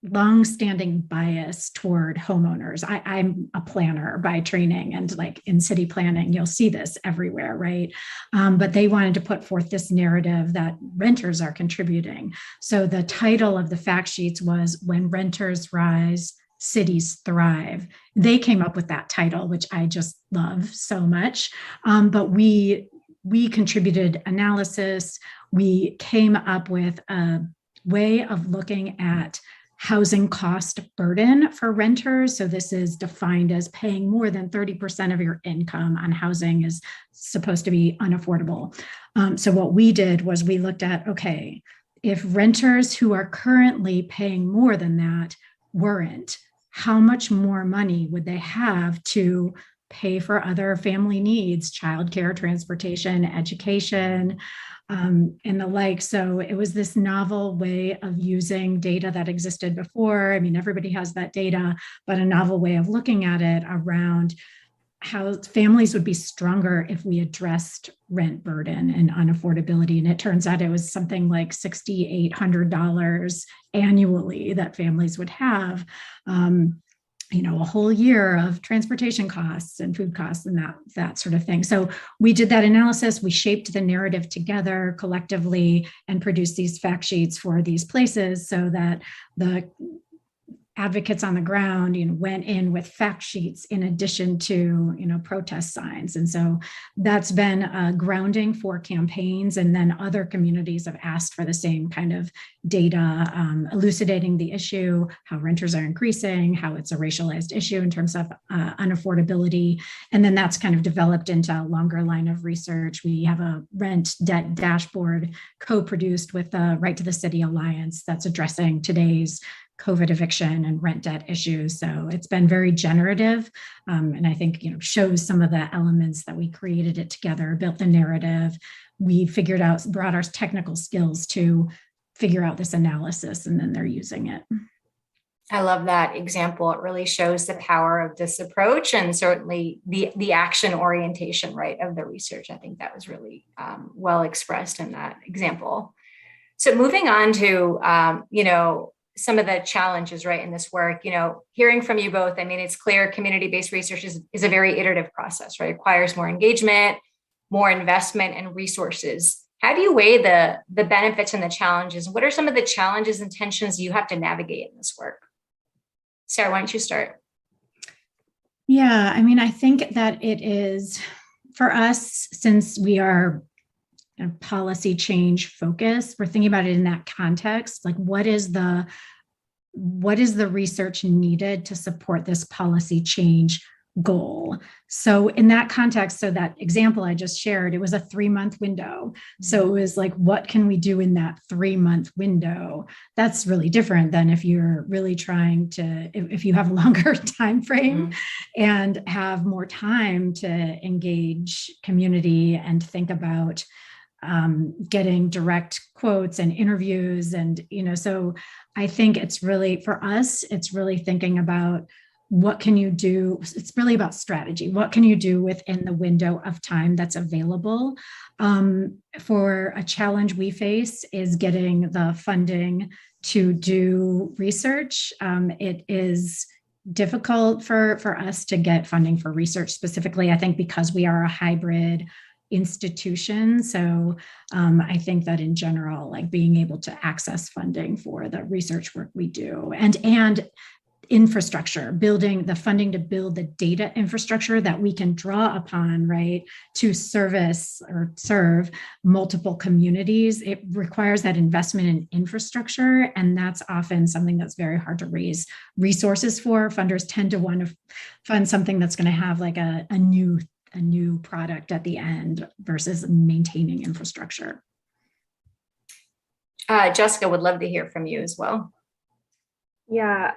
long-standing bias toward homeowners. I'm a planner by training, and like in city planning, you'll see this everywhere, right? But they wanted to put forth this narrative that renters are contributing. So the title of the fact sheets was "When Renters Rise, Cities Thrive." They came up with that title, which I just love so much. But we contributed analysis. We came up with a way of looking at housing cost burden for renters. So this is defined as paying more than 30% of your income on housing is supposed to be unaffordable. So what we did was we looked at, okay, if renters who are currently paying more than that weren't, how much more money would they have to pay for other family needs, childcare, transportation, education, and the like. So it was this novel way of using data that existed before. I mean, everybody has that data, but a novel way of looking at it around how families would be stronger if we addressed rent burden and unaffordability. And it turns out it was something like $6,800 annually that families would have. You know, a whole year of transportation costs and food costs and that sort of thing. So we did that analysis. We shaped the narrative together collectively and produced these fact sheets for these places so that the advocates on the ground, you know, went in with fact sheets in addition to, you know, protest signs. And so that's been a grounding for campaigns. And then other communities have asked for the same kind of data, elucidating the issue, how renters are increasing, how it's a racialized issue in terms of unaffordability. And then that's kind of developed into a longer line of research. We have a rent debt dashboard co-produced with the Right to the City Alliance that's addressing today's COVID eviction and rent debt issues. So it's been very generative. And I think, you know, shows some of the elements that we created it together, built the narrative. We figured out, brought our technical skills to figure out this analysis, and then they're using it. I love that example. It really shows the power of this approach and certainly the action orientation, right, of the research. I think that was really well expressed in that example. So moving on to, you know, some of the challenges, right, in this work, you know, hearing from you both, I mean, it's clear community-based research is a very iterative process, right? It requires more engagement, more investment and resources. How do you weigh the benefits and the challenges? What are some of the challenges and tensions you have to navigate in this work? Sarah, why don't you start? Yeah, I mean, I think that it is, for us, since we are policy change focused, we're thinking about it in that context. Like, what is the research needed to support this policy change goal? So in that context, so that example I just shared, it was a 3-month window. So it was like, what can we do in that 3-month window? That's really different than if you're really trying to, if you have a longer time frame and have more time to engage community and think about getting direct quotes and interviews. And, you know, so I think it's really, for us, it's really thinking about what can you do? It's really about strategy. What can you do within the window of time that's available? For a challenge we face is getting the funding to do research. It is difficult for us to get funding for research specifically, I think, because we are a hybrid institution. So I think that in general, like being able to access funding for the research work we do and infrastructure, building the funding to build the data infrastructure that we can draw upon, right, to service or serve multiple communities. It requires that investment in infrastructure. And that's often something that's very hard to raise resources for. Funders tend to want to fund something that's going to have like a new product at the end versus maintaining infrastructure. Jessica, would love to hear from you as well. Yeah,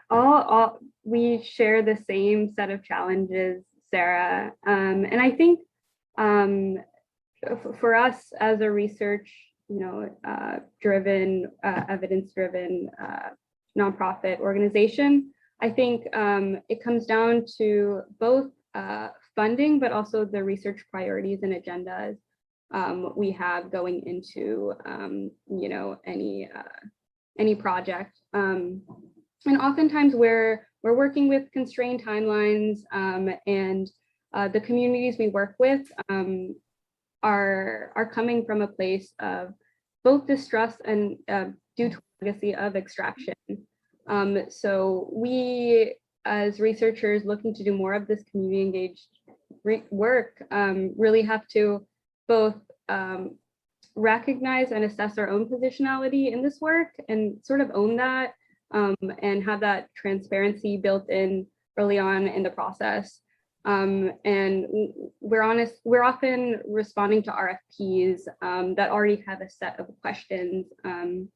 we share the same set of challenges, Sarah. And I think for us as a research, driven, evidence-driven nonprofit organization, I think it comes down to both funding, but also the research priorities and agendas we have going into, any project. And oftentimes we're working with constrained timelines, and the communities we work with are coming from a place of both distrust and due to a legacy of extraction. So we, as researchers looking to do more of this community engaged work, really have to both recognize and assess our own positionality in this work and sort of own that. And have that transparency built in early on in the process. And we're often responding to RFPs that already have a set of questions. And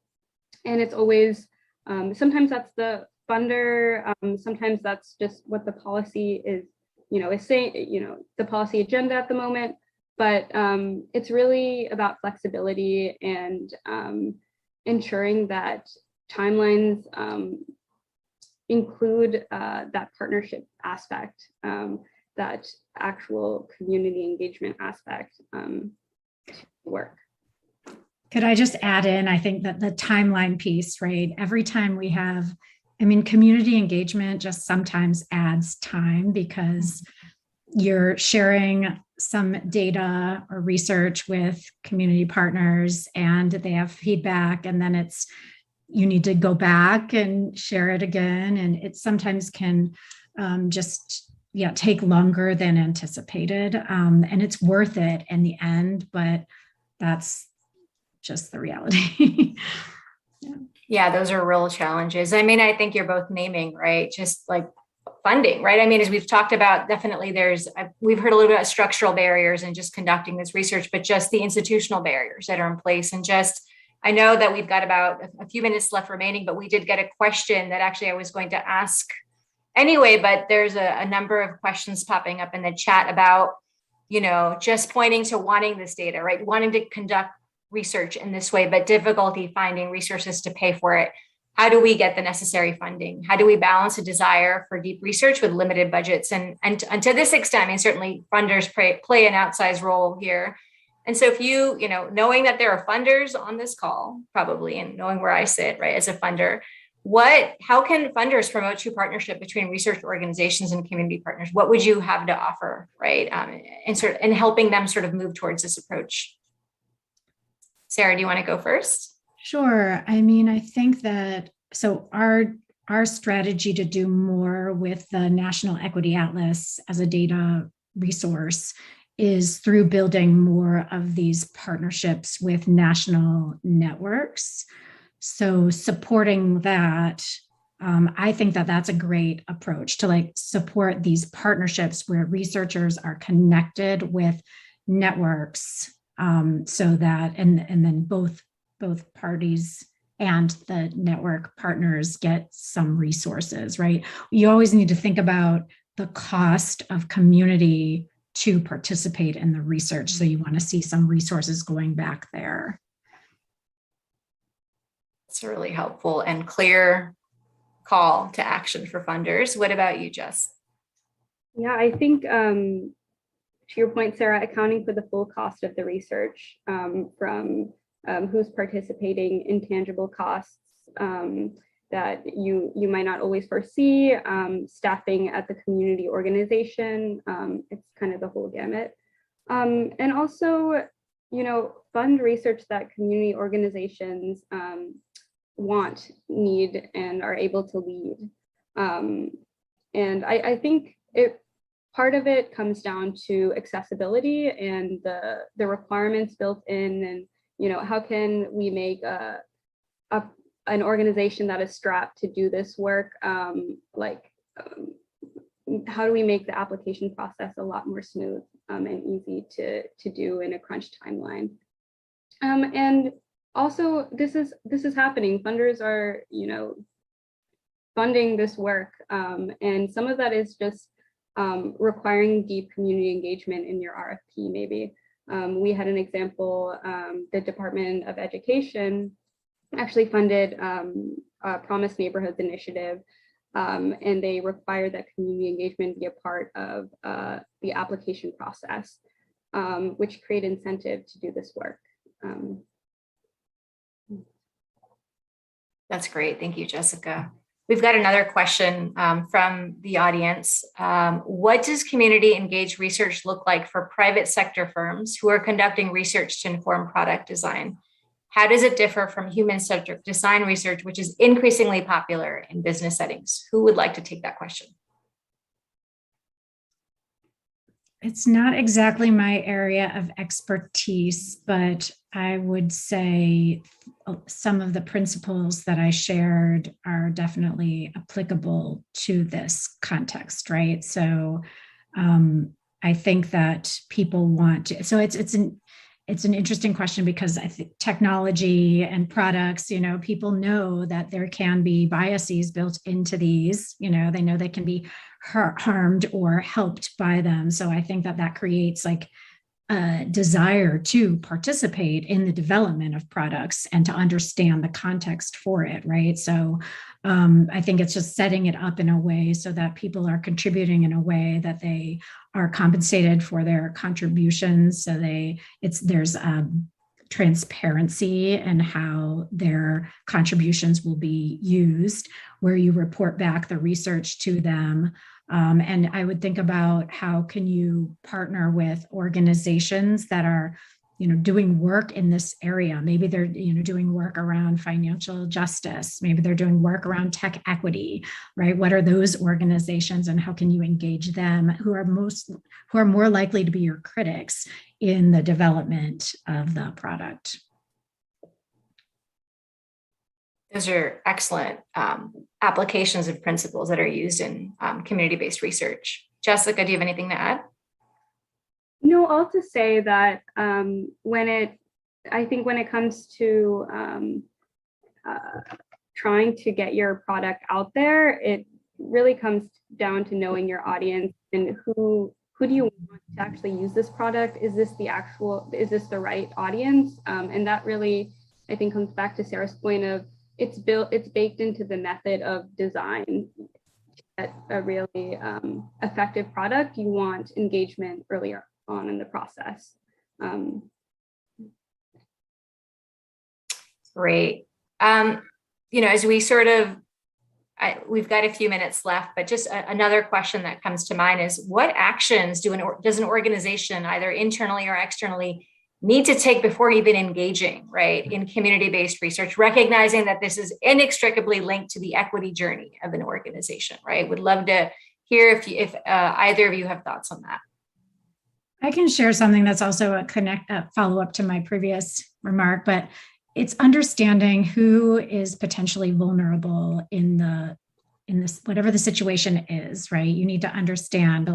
it's always, sometimes that's the funder, sometimes that's just what the policy is saying, the policy agenda at the moment. But it's really about flexibility and ensuring that timelines include that partnership aspect, that actual community engagement aspect to work. Could I just add in, I think that the timeline piece, right? Every time we have, community engagement just sometimes adds time because you're sharing some data or research with community partners and they have feedback, and then you need to go back and share it again. And it sometimes can take longer than anticipated. And it's worth it in the end, but that's just the reality. Yeah, those are real challenges. I think you're both naming, right? Just like funding, right? As we've talked about, definitely we've heard a little bit about structural barriers and just conducting this research, but just the institutional barriers that are in place. And I know that we've got about a few minutes left remaining, but we did get a question that actually I was going to ask anyway, but there's a number of questions popping up in the chat about, just pointing to wanting this data, right? Wanting to conduct research in this way, but difficulty finding resources to pay for it. How do we get the necessary funding? How do we balance a desire for deep research with limited budgets? And to this extent, certainly funders play an outsized role here. And so if knowing that there are funders on this call, probably, and knowing where I sit, right, as a funder, how can funders promote true partnership between research organizations and community partners? What would you have to offer, right? And helping them sort of move towards this approach. Sarah, do you want to go first? Sure. I think that, so our strategy to do more with the National Equity Atlas as a data resource is through building more of these partnerships with national networks. So supporting that, I think that that's a great approach to support these partnerships where researchers are connected with networks, so that, and then both parties and the network partners get some resources, right? You always need to think about the cost of community to participate in the research. So you want to see some resources going back there. It's really helpful and clear call to action for funders. What about you, Jess? Yeah, I think to your point, Sarah, accounting for the full cost of the research from who's participating, intangible costs that you might not always foresee, staffing at the community organization, it's kind of the whole gamut. And also, fund research that community organizations want, need, and are able to lead. And I think part of it comes down to accessibility and the requirements built in, and how can we make an organization that is strapped to do this work, how do we make the application process a lot more smooth and easy to do in a crunch timeline? And also, this is happening. Funders are, funding this work, and some of that is just requiring deep community engagement in your RFP. Maybe we had an example. The Department of Education actually funded a Promise Neighborhoods initiative, and they require that community engagement be a part of the application process, which create incentive to do this work. That's great. Thank you, Jessica. We've got another question from the audience. What does community engaged research look like for private sector firms who are conducting research to inform product design? How does it differ from human-centric design research, which is increasingly popular in business settings? Who would like to take that question? It's not exactly my area of expertise, but I would say some of the principles that I shared are definitely applicable to this context, right? So I think that people want to, so it's an interesting question, because I think technology and products, people know that there can be biases built into these, they know they can be harmed or helped by them. So I think that creates like a desire to participate in the development of products and to understand the context for it, right? So I think it's just setting it up in a way so that people are contributing in a way that they are compensated for their contributions. So there's transparency in how their contributions will be used, where you report back the research to them. And I would think about how can you partner with organizations that are, doing work in this area. Maybe they're, doing work around financial justice. Maybe they're doing work around tech equity, right? What are those organizations, and how can you engage them who are more likely to be your critics in the development of the product? Those are excellent applications of principles that are used in community-based research. Jessica, do you have anything to add? No, all to say that when it comes to trying to get your product out there, it really comes down to knowing your audience and who do you want to actually use this product? Is this the right audience? And that really, I think, comes back to Sarah's point of it's baked into the method of design. At a really effective product, you want engagement earlier on in the process. Great. As we we've got a few minutes left, but just another question that comes to mind is, what actions does an organization, either internally or externally, need to take before even engaging, right, in community-based research, recognizing that this is inextricably linked to the equity journey of an organization, right? Would love to hear if either of you have thoughts on that. I can share something that's also a follow-up to my previous remark, but it's understanding who is potentially vulnerable in this, whatever the situation is, right? You need to understand,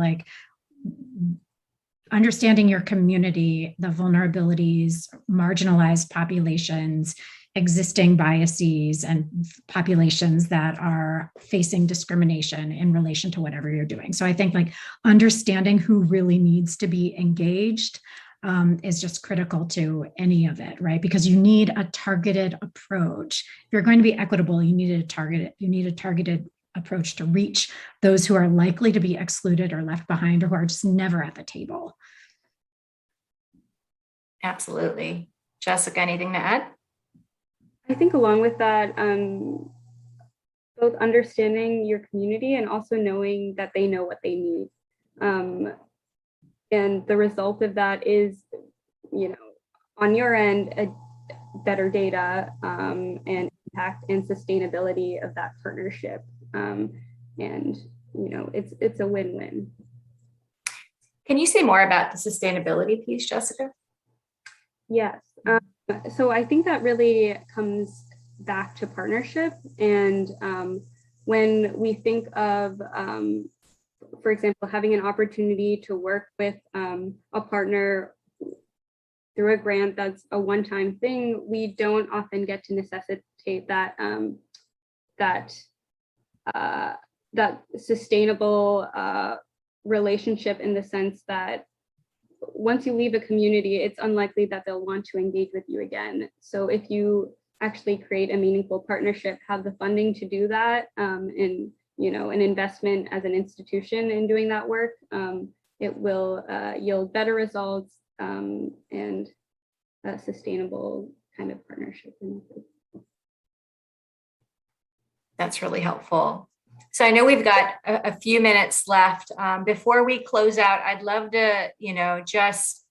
understanding your community, the vulnerabilities, marginalized populations, existing biases, and populations that are facing discrimination in relation to whatever you're doing. So I think understanding who really needs to be engaged is just critical to any of it, right? Because you need a targeted approach. If you're going to be equitable, you need a targeted approach to reach those who are likely to be excluded or left behind or who are just never at the table. Absolutely. Jessica, anything to add? I think along with that, both understanding your community and also knowing that they know what they need. And the result of that is, on your end, a better data and impact and sustainability of that partnership. And, it's a win-win. Can you say more about the sustainability piece, Jessica? Yes. So I think that really comes back to partnership. And when we think of, for example, having an opportunity to work with a partner through a grant that's a one-time thing, we don't often get to necessitate that that sustainable relationship, in the sense that once you leave a community, it's unlikely that they'll want to engage with you again. So if you actually create a meaningful partnership, have the funding to do that, and an investment as an institution in doing that work, it will yield better results and a sustainable kind of partnership. That's really helpful. So I know we've got a few minutes left. Before we close out, I'd love to, just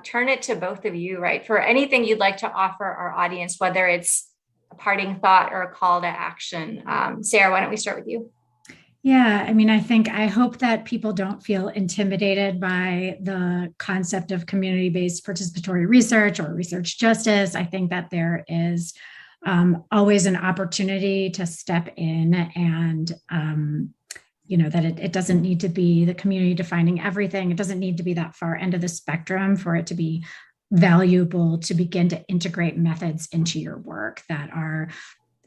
turn it to both of you, right? For anything you'd like to offer our audience, whether it's a parting thought or a call to action. Sarah, why don't we start with you? Yeah, I hope that people don't feel intimidated by the concept of community-based participatory research or research justice. I think that there is always an opportunity to step in and, that it doesn't need to be the community defining everything. It doesn't need to be that far end of the spectrum for it to be valuable to begin to integrate methods into your work that are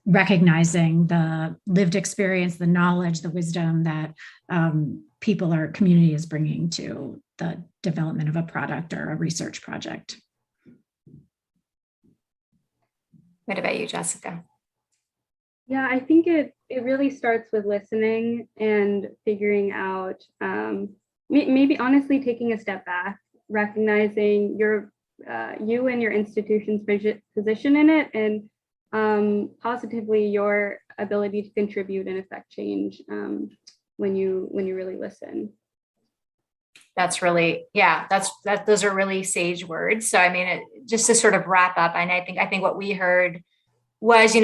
recognizing the lived experience, the knowledge, the wisdom that community is bringing to the development of a product or a research project. What about you, Jessica? Yeah, I think it really starts with listening and figuring out, maybe honestly taking a step back, recognizing you and your institution's position in it, and positively your ability to contribute and affect change when you really listen. That's really, those are really sage words. So, just to sort of wrap up, and I think what we heard was,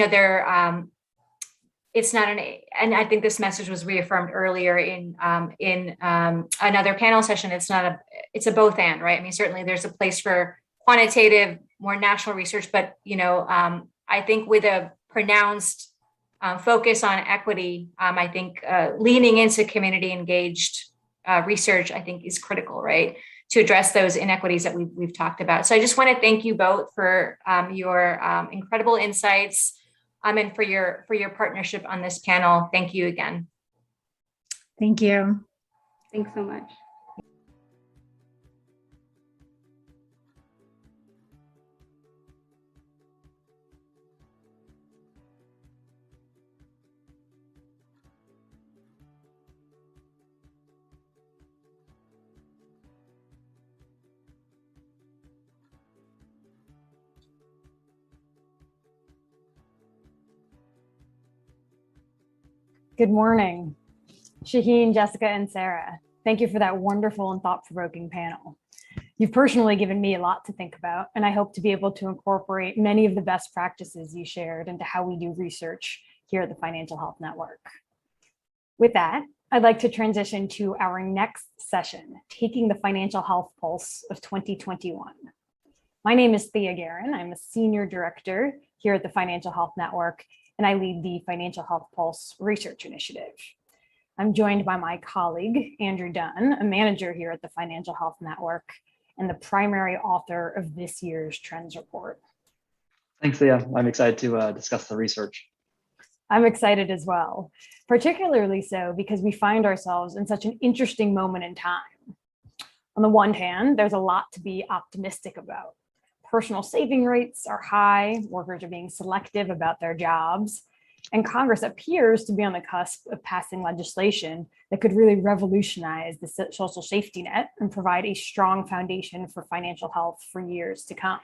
it's not and I think this message was reaffirmed earlier in another panel session. It's a both and, right? Certainly there's a place for quantitative, more national research, but, I think with a pronounced focus on equity, I think leaning into community engaged research, I think, is critical, right, to address those inequities that we've talked about. So I just want to thank you both for your incredible insights and for your partnership on this panel. Thank you again. Thank you. Thanks so much. Good morning, Shaheen, Jessica, and Sarah. Thank you for that wonderful and thought-provoking panel. You've personally given me a lot to think about, and I hope to be able to incorporate many of the best practices you shared into how we do research here at the Financial Health Network. With that, I'd like to transition to our next session, Taking the Financial Health Pulse of 2021. My name is Thea Guerin. I'm a Senior Director here at the Financial Health Network, and I lead the Financial Health Pulse Research Initiative. I'm joined by my colleague, Andrew Dunn, a manager here at the Financial Health Network and the primary author of this year's Trends Report. Thanks, Thea. I'm excited to discuss the research. I'm excited as well, particularly so because we find ourselves in such an interesting moment in time. On the one hand, there's a lot to be optimistic about. Personal saving rates are high, workers are being selective about their jobs, and Congress appears to be on the cusp of passing legislation that could really revolutionize the social safety net and provide a strong foundation for financial health for years to come.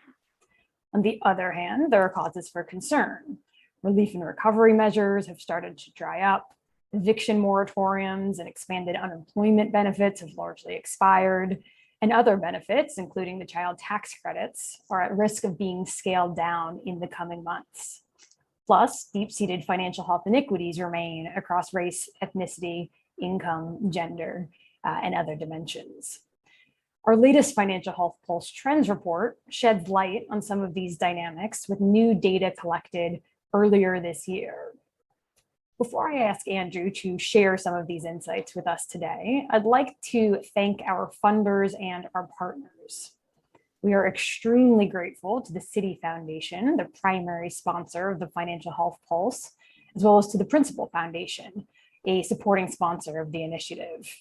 On the other hand, there are causes for concern. Relief and recovery measures have started to dry up. Eviction moratoriums and expanded unemployment benefits have largely expired. And other benefits, including the child tax credits, are at risk of being scaled down in the coming months. Plus, deep-seated financial health inequities remain across race, ethnicity, income, gender, and other dimensions. Our latest Financial Health Pulse Trends report sheds light on some of these dynamics with new data collected earlier this year. Before I ask Andrew to share some of these insights with us today, I'd like to thank our funders and our partners. We are extremely grateful to the Citi Foundation, the primary sponsor of the Financial Health Pulse, as well as to the Principal Foundation, a supporting sponsor of the initiative.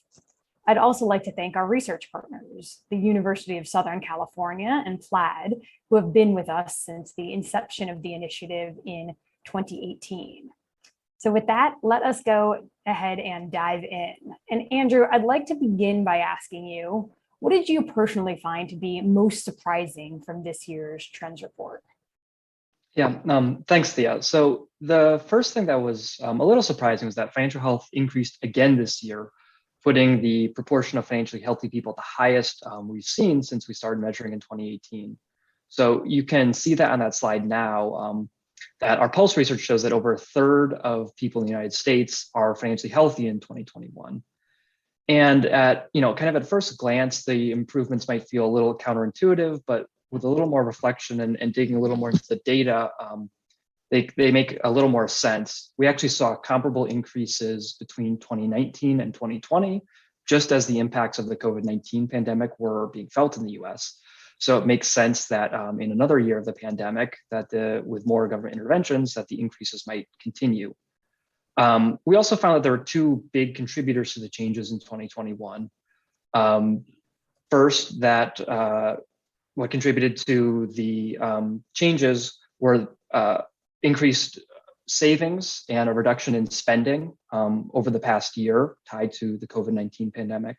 I'd also like to thank our research partners, the University of Southern California and Plaid, who have been with us since the inception of the initiative in 2018. So with that, let us go ahead and dive in. And Andrew, I'd like to begin by asking you, what did you personally find to be most surprising from this year's trends report? Yeah, thanks, Thea. So the first thing that was a little surprising was that financial health increased again this year, putting the proportion of financially healthy people at the highest we've seen since we started measuring in 2018. So you can see that on that slide now, that our Pulse research shows that over a third of people in the United States are financially healthy in 2021. And at, kind of at first glance, the improvements might feel a little counterintuitive, but with a little more reflection and digging a little more into the data, they make a little more sense. We actually saw comparable increases between 2019 and 2020, just as the impacts of the COVID-19 pandemic were being felt in the US. So it makes sense that in another year of the pandemic, that with more government interventions, that the increases might continue. We also found that there were two big contributors to the changes in 2021. First, that what contributed to the changes were increased savings and a reduction in spending over the past year tied to the COVID-19 pandemic,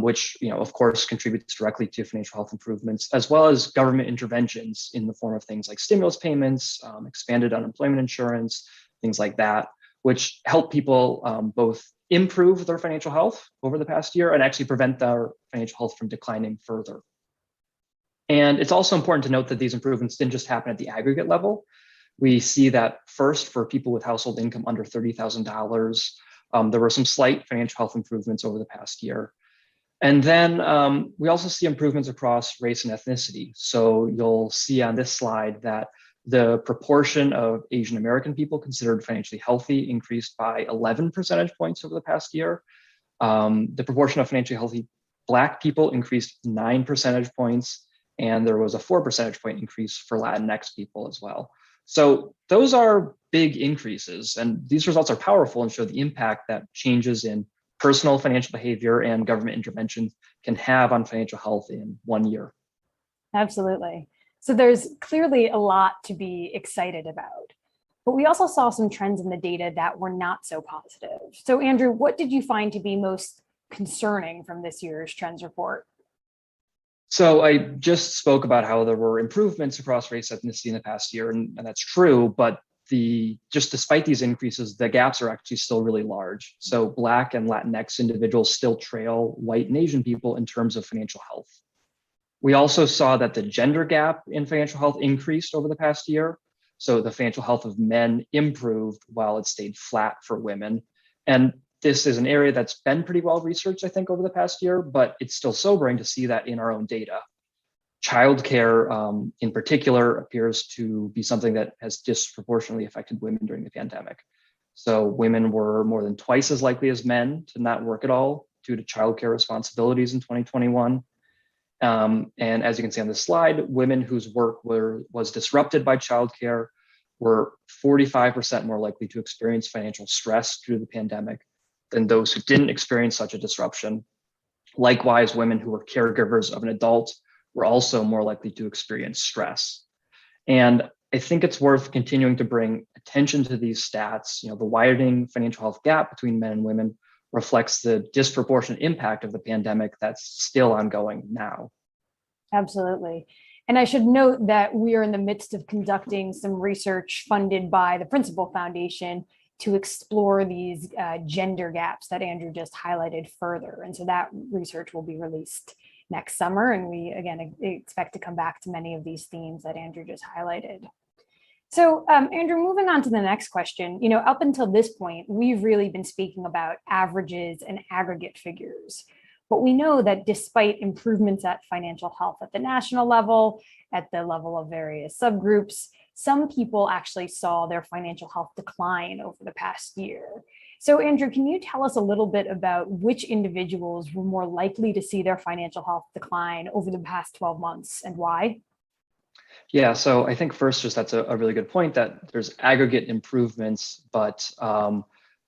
which, of course, contributes directly to financial health improvements, as well as government interventions in the form of things like stimulus payments, expanded unemployment insurance, things like that, which help people both improve their financial health over the past year and actually prevent their financial health from declining further. And it's also important to note that these improvements didn't just happen at the aggregate level. We see that first, for people with household income under $30,000, there were some slight financial health improvements over the past year. And then we also see improvements across race and ethnicity. So you'll see on this slide that the proportion of Asian American people considered financially healthy increased by 11 percentage points over the past year. The proportion of financially healthy Black people increased 9 percentage points, and there was a 4 percentage point increase for Latinx people as well. So those are big increases, and these results are powerful and show the impact that changes in personal financial behavior and government interventions can have on financial health in 1 year. Absolutely. So there's clearly a lot to be excited about, but we also saw some trends in the data that were not so positive. So Andrew, what did you find to be most concerning from this year's trends report? So I just spoke about how there were improvements across race ethnicity in the past year, and that's true, but just despite these increases, the gaps are actually still really large. So Black and Latinx individuals still trail white and Asian people in terms of financial health. We also saw that the gender gap in financial health increased over the past year. So the financial health of men improved while it stayed flat for women. And this is an area that's been pretty well researched, I think, over the past year, but it's still sobering to see that in our own data. Childcare, in particular, appears to be something that has disproportionately affected women during the pandemic. So women were more than twice as likely as men to not work at all due to childcare responsibilities in 2021. And as you can see on this slide, women whose work was disrupted by childcare were 45% more likely to experience financial stress due to the pandemic than those who didn't experience such a disruption. Likewise, women who were caregivers of an adult were also more likely to experience stress. And I think it's worth continuing to bring attention to these stats. The widening financial health gap between men and women reflects the disproportionate impact of the pandemic that's still ongoing now. Absolutely. And I should note that we are in the midst of conducting some research funded by the Principal Foundation to explore these gender gaps that Andrew just highlighted further. And so that research will be released next summer. And we, again, expect to come back to many of these themes that Andrew just highlighted. So Andrew, moving on to the next question, up until this point, we've really been speaking about averages and aggregate figures. But we know that despite improvements at financial health at the national level, at the level of various subgroups, some people actually saw their financial health decline over the past year. So Andrew, can you tell us a little bit about which individuals were more likely to see their financial health decline over the past 12 months and why? Yeah, so I think first, just that's a really good point that there's aggregate improvements, but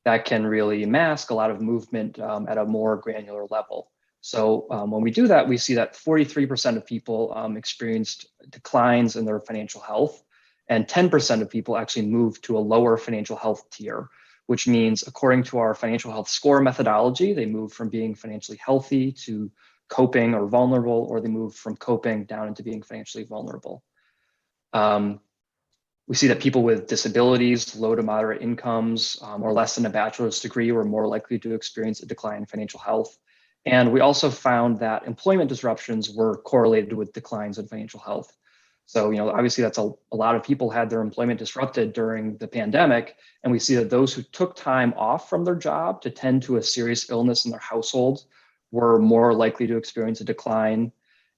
that can really mask a lot of movement at a more granular level. So when we do that, we see that 43% of people experienced declines in their financial health, and 10% of people actually moved to a lower financial health tier, which means according to our financial health score methodology, they moved from being financially healthy to coping or vulnerable, or they moved from coping down into being financially vulnerable. We see that people with disabilities, low to moderate incomes, or less than a bachelor's degree were more likely to experience a decline in financial health. And we also found that employment disruptions were correlated with declines in financial health. So, obviously that's a lot of people had their employment disrupted during the pandemic. And we see that those who took time off from their job to tend to a serious illness in their household were more likely to experience a decline.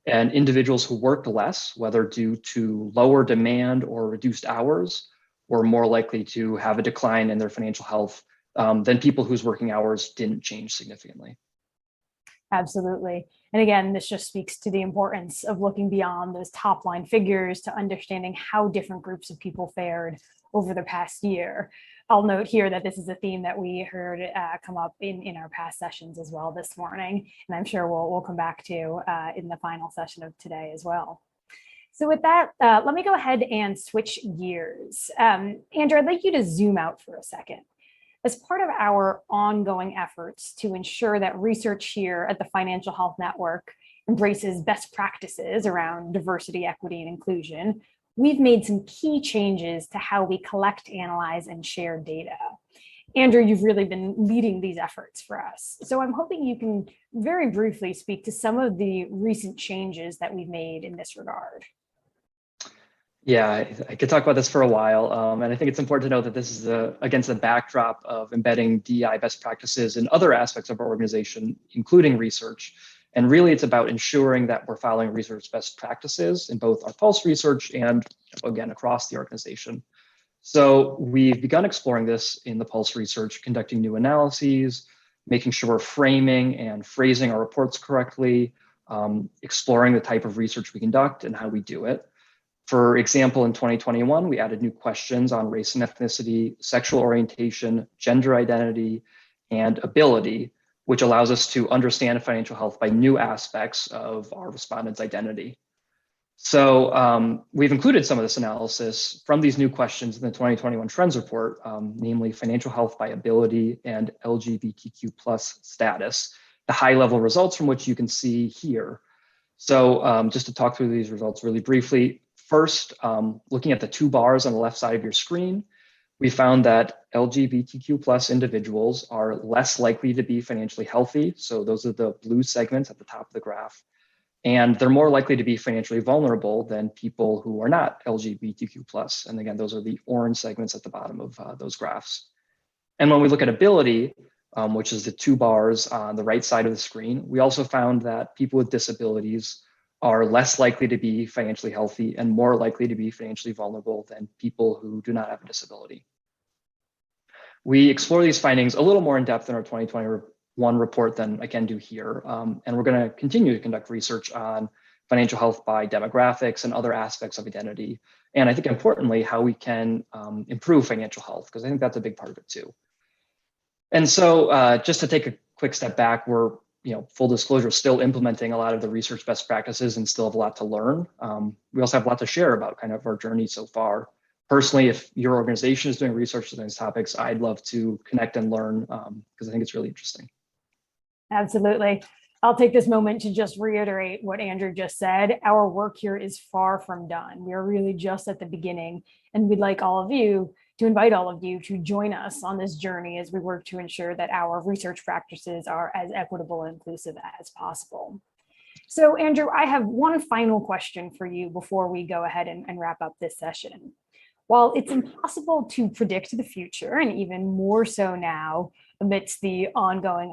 And individuals who worked less, whether due to lower demand or reduced hours, were more likely to have a decline in their financial health than people whose working hours didn't change significantly. Absolutely. And again, this just speaks to the importance of looking beyond those top line figures to understanding how different groups of people fared over the past year. I'll note here that this is a theme that we heard come up in our past sessions as well this morning, and I'm sure we'll come back to in the final session of today as well. So with that, let me go ahead and switch gears. Andrew, I'd like you to zoom out for a second. As part of our ongoing efforts to ensure that research here at the Financial Health Network embraces best practices around diversity, equity, and inclusion, we've made some key changes to how we collect, analyze, and share data. Andrew, you've really been leading these efforts for us. So I'm hoping you can very briefly speak to some of the recent changes that we've made in this regard. Yeah, I could talk about this for a while. And I think it's important to note that this is against the backdrop of embedding DEI best practices in other aspects of our organization, including research. And really, it's about ensuring that we're following research best practices in both our Pulse research and, again, across the organization. So we've begun exploring this in the Pulse research, conducting new analyses, making sure we're framing and phrasing our reports correctly, exploring the type of research we conduct and how we do it. For example, in 2021, we added new questions on race and ethnicity, sexual orientation, gender identity, and ability, which allows us to understand financial health by new aspects of our respondents' identity. So we've included some of this analysis from these new questions in the 2021 Trends Report, namely financial health by ability and LGBTQ plus status, the high-level results from which you can see here. So just to talk through these results really briefly, first, looking at the two bars on the left side of your screen, we found that LGBTQ plus individuals are less likely to be financially healthy. So those are the blue segments at the top of the graph. And they're more likely to be financially vulnerable than people who are not LGBTQ plus. And again, those are the orange segments at the bottom of those graphs. And when we look at ability, which is the two bars on the right side of the screen, we also found that people with disabilities are less likely to be financially healthy and more likely to be financially vulnerable than people who do not have a disability. We explore these findings a little more in depth in our 2021 report than I can do here. And we're going to continue to conduct research on financial health by demographics and other aspects of identity. And I think importantly, how we can improve financial health, because I think that's a big part of it too. And so just to take a quick step back, we're full disclosure, still implementing a lot of the research best practices and still have a lot to learn. We also have a lot to share about kind of our journey so far. Personally, if your organization is doing research on these topics, I'd love to connect and learn because I think it's really interesting. Absolutely. I'll take this moment to just reiterate what Andrew just said. Our work here is far from done. We are really just at the beginning, and we'd like all of you to invite all of you to join us on this journey as we work to ensure that our research practices are as equitable and inclusive as possible. So Andrew, I have one final question for you before we go ahead and wrap up this session. While it's impossible to predict the future, and even more so now amidst the ongoing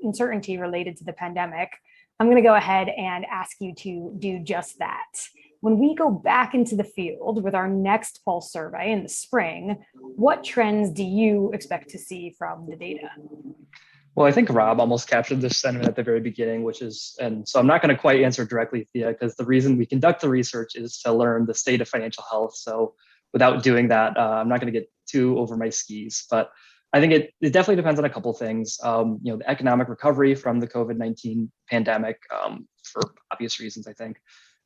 uncertainty related to the pandemic, I'm going to go ahead and ask you to do just that. When we go back into the field with our next pulse survey in the spring, what trends do you expect to see from the data? Well, I think Rob almost captured this sentiment at the very beginning, which is, and so I'm not going to quite answer directly, Thea, because the reason we conduct the research is to learn the state of financial health. So without doing that, I'm not going to get too over my skis, but I think it definitely depends on a couple of things. The economic recovery from the COVID-19 pandemic, for obvious reasons, I think,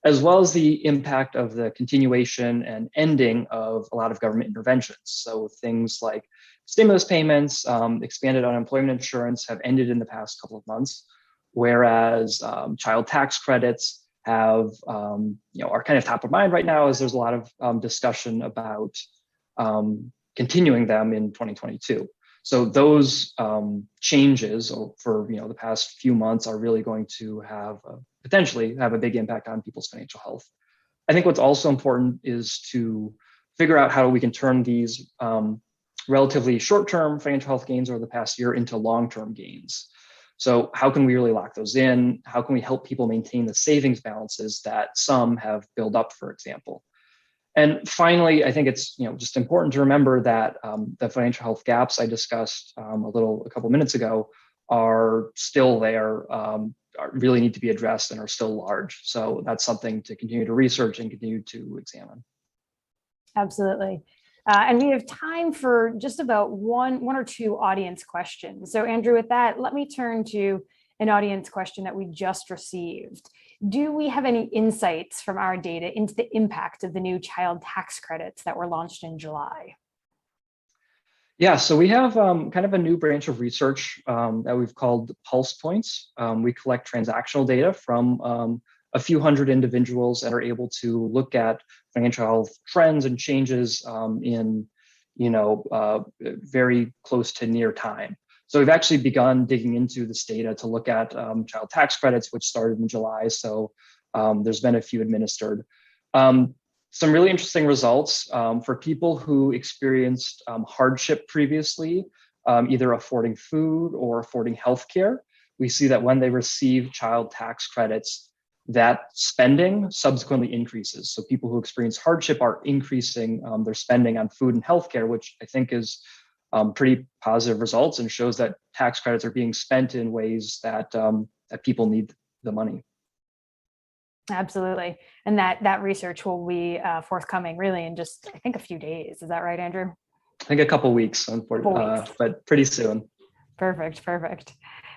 as well as the impact of the continuation and ending of a lot of government interventions. So things like stimulus payments, expanded unemployment insurance have ended in the past couple of months, whereas child tax credits have, are kind of top of mind right now as there's a lot of discussion about continuing them in 2022. So those changes for the past few months are really going to have potentially have a big impact on people's financial health. I think what's also important is to figure out how we can turn these relatively short-term financial health gains over the past year into long-term gains. So how can we really lock those in? How can we help people maintain the savings balances that some have built up, for example? And finally, I think it's just important to remember that the financial health gaps I discussed a couple minutes ago are still there, really need to be addressed and are still large. So that's something to continue to research and continue to examine. Absolutely. And we have time for just about one or two audience questions. So Andrew, with that, let me turn to an audience question that we just received. Do we have any insights from our data into the impact of the new child tax credits that were launched in July? Yeah, so we have kind of a new branch of research that we've called Pulse Points. We collect transactional data from a few hundred individuals that are able to look at financial health trends and changes in very close to near time. So we've actually begun digging into this data to look at child tax credits, which started in July. So there's been a few administered. Some really interesting results for people who experienced hardship previously, either affording food or affording healthcare. We see that when they receive child tax credits, that spending subsequently increases. So people who experience hardship are increasing their spending on food and healthcare, which I think is pretty positive results and shows that tax credits are being spent in ways that that people need the money. Absolutely. And that research will be forthcoming really in just, I think, a few days. Is that right, Andrew? I think a couple weeks, unfortunately, but pretty soon. Perfect.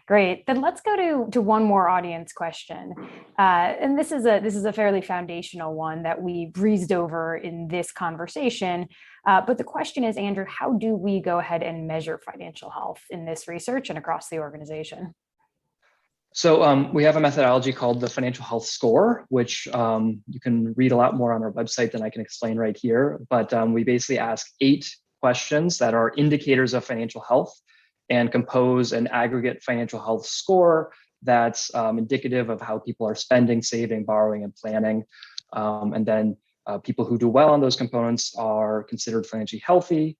Great. Then let's go to one more audience question. And this is a fairly foundational one that we breezed over in this conversation. But the question is, Andrew, how do we go ahead and measure financial health in this research and across the organization? So we have a methodology called the Financial Health Score, which you can read a lot more on our website than I can explain right here. But we basically ask 8 questions that are indicators of financial health and compose an aggregate financial health score that's indicative of how people are spending, saving, borrowing, and planning. And then people who do well on those components are considered financially healthy.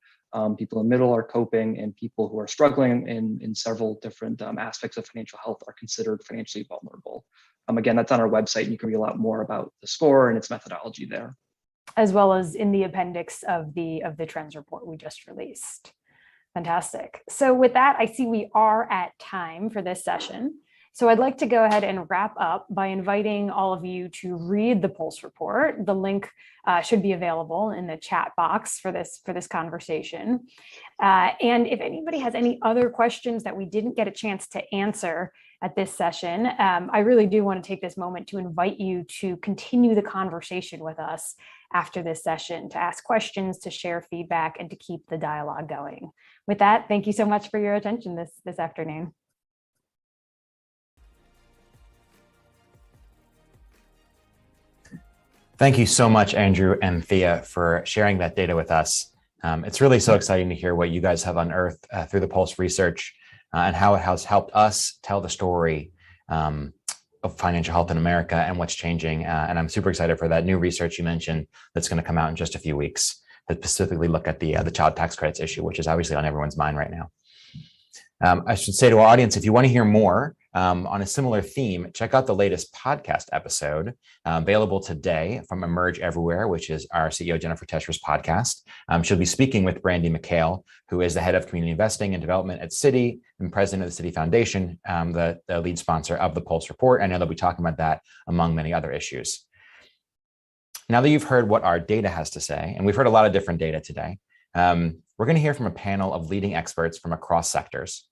People in the middle are coping, and people who are struggling in several different aspects of financial health are considered financially vulnerable. Again, that's on our website, and you can read a lot more about the score and its methodology there. As well as in the appendix of the trends report we just released. Fantastic. So with that, I see we are at time for this session. So I'd like to go ahead and wrap up by inviting all of you to read the Pulse report. The link should be available in the chat box for this conversation. And if anybody has any other questions that we didn't get a chance to answer at this session. I really do want to take this moment to invite you to continue the conversation with us after this session, to ask questions, to share feedback, and to keep the dialogue going. With that, thank you so much for your attention this afternoon. Thank you so much, Andrew and Thea, for sharing that data with us. It's really so exciting to hear what you guys have unearthed through the Pulse research and how it has helped us tell the story of financial health in America and what's changing. And I'm super excited for that new research you mentioned that's going to come out in just a few weeks that specifically look at the child tax credits issue, which is obviously on everyone's mind right now. I should say to our audience, if you want to hear more on a similar theme, check out the latest podcast episode available today from Emerge Everywhere, which is our CEO Jennifer Tescher's podcast. She'll be speaking with Brandy McHale, who is the head of community investing and development at Citi and president of the Citi Foundation, the lead sponsor of the Pulse report. I know they'll be talking about that among many other issues. Now that you've heard what our data has to say, and we've heard a lot of different data today, we're going to hear from a panel of leading experts from across sectors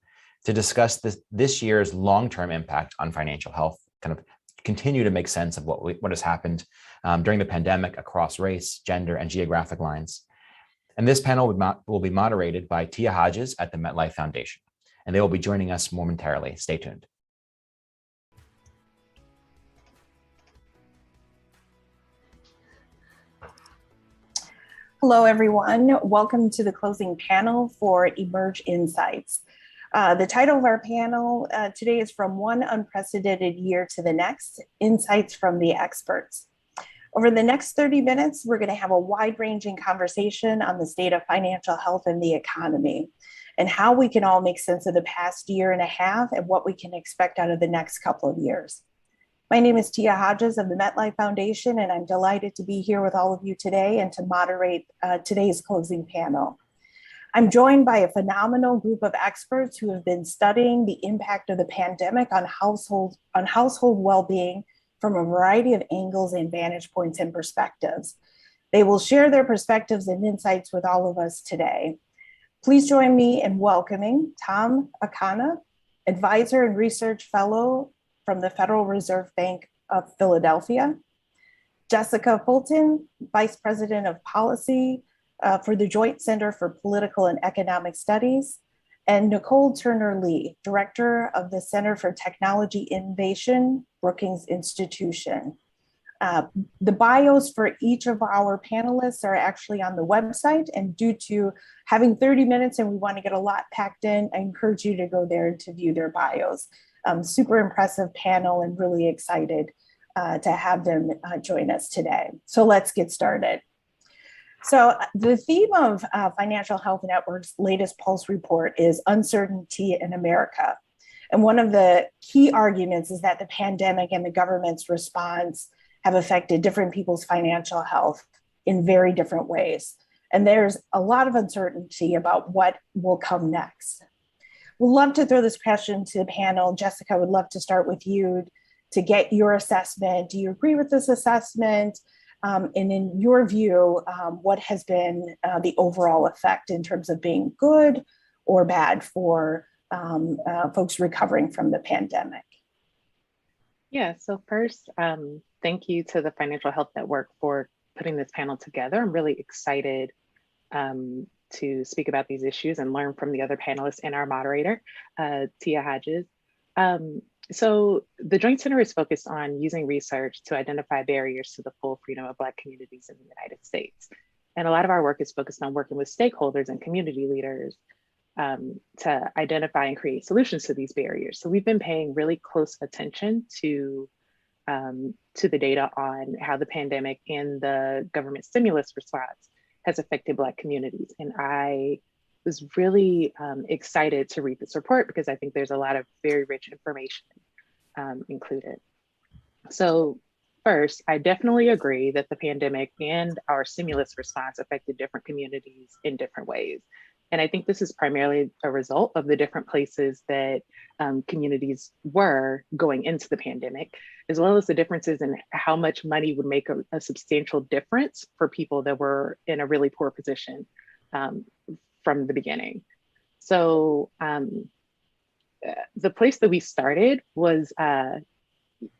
to discuss this year's long-term impact on financial health, kind of continue to make sense of what has happened during the pandemic across race, gender, and geographic lines. And this panel will be moderated by Tia Hodges at the MetLife Foundation, and they will be joining us momentarily. Stay tuned. Hello, everyone. Welcome to the closing panel for Emerge Insights. The title of our panel today is From One Unprecedented Year to the Next, Insights from the Experts. Over the next 30 minutes, we're going to have a wide-ranging conversation on the state of financial health and the economy, and how we can all make sense of the past year and a half and what we can expect out of the next couple of years. My name is Tia Hodges of the MetLife Foundation, and I'm delighted to be here with all of you today and to moderate today's closing panel. I'm joined by a phenomenal group of experts who have been studying the impact of the pandemic on household well-being from a variety of angles and vantage points and perspectives. They will share their perspectives and insights with all of us today. Please join me in welcoming Tom Akana, Advisor and Research Fellow from the Federal Reserve Bank of Philadelphia, Jessica Fulton, Vice President of Policy for the Joint Center for Political and Economic Studies, and Nicole Turner-Lee, Director of the Center for Technology Innovation, Brookings Institution. The bios for each of our panelists are actually on the website, and due to having 30 minutes and we want to get a lot packed in, I encourage you to go there and to view their bios. Super impressive panel and really excited to have them join us today. So let's get started. So the theme of Financial Health Network's latest Pulse report is uncertainty in America. And one of the key arguments is that the pandemic and the government's response have affected different people's financial health in very different ways. And there's a lot of uncertainty about what will come next. We'd love to throw this question to the panel. Jessica, I would love to start with you to get your assessment. Do you agree with this assessment? And in your view, what has been the overall effect in terms of being good or bad for folks recovering from the pandemic? Yeah, so first, thank you to the Financial Health Network for putting this panel together. I'm really excited to speak about these issues and learn from the other panelists and our moderator, Tia Hodges. So the Joint Center is focused on using research to identify barriers to the full freedom of Black communities in the United States. And a lot of our work is focused on working with stakeholders and community leaders to identify and create solutions to these barriers. So we've been paying really close attention to the data on how the pandemic and the government stimulus response has affected Black communities. And I was really excited to read this report because I think there's a lot of very rich information included. So first, I definitely agree that the pandemic and our stimulus response affected different communities in different ways. And I think this is primarily a result of the different places that communities were going into the pandemic, as well as the differences in how much money would make a substantial difference for people that were in a really poor position from the beginning. So the place that we started was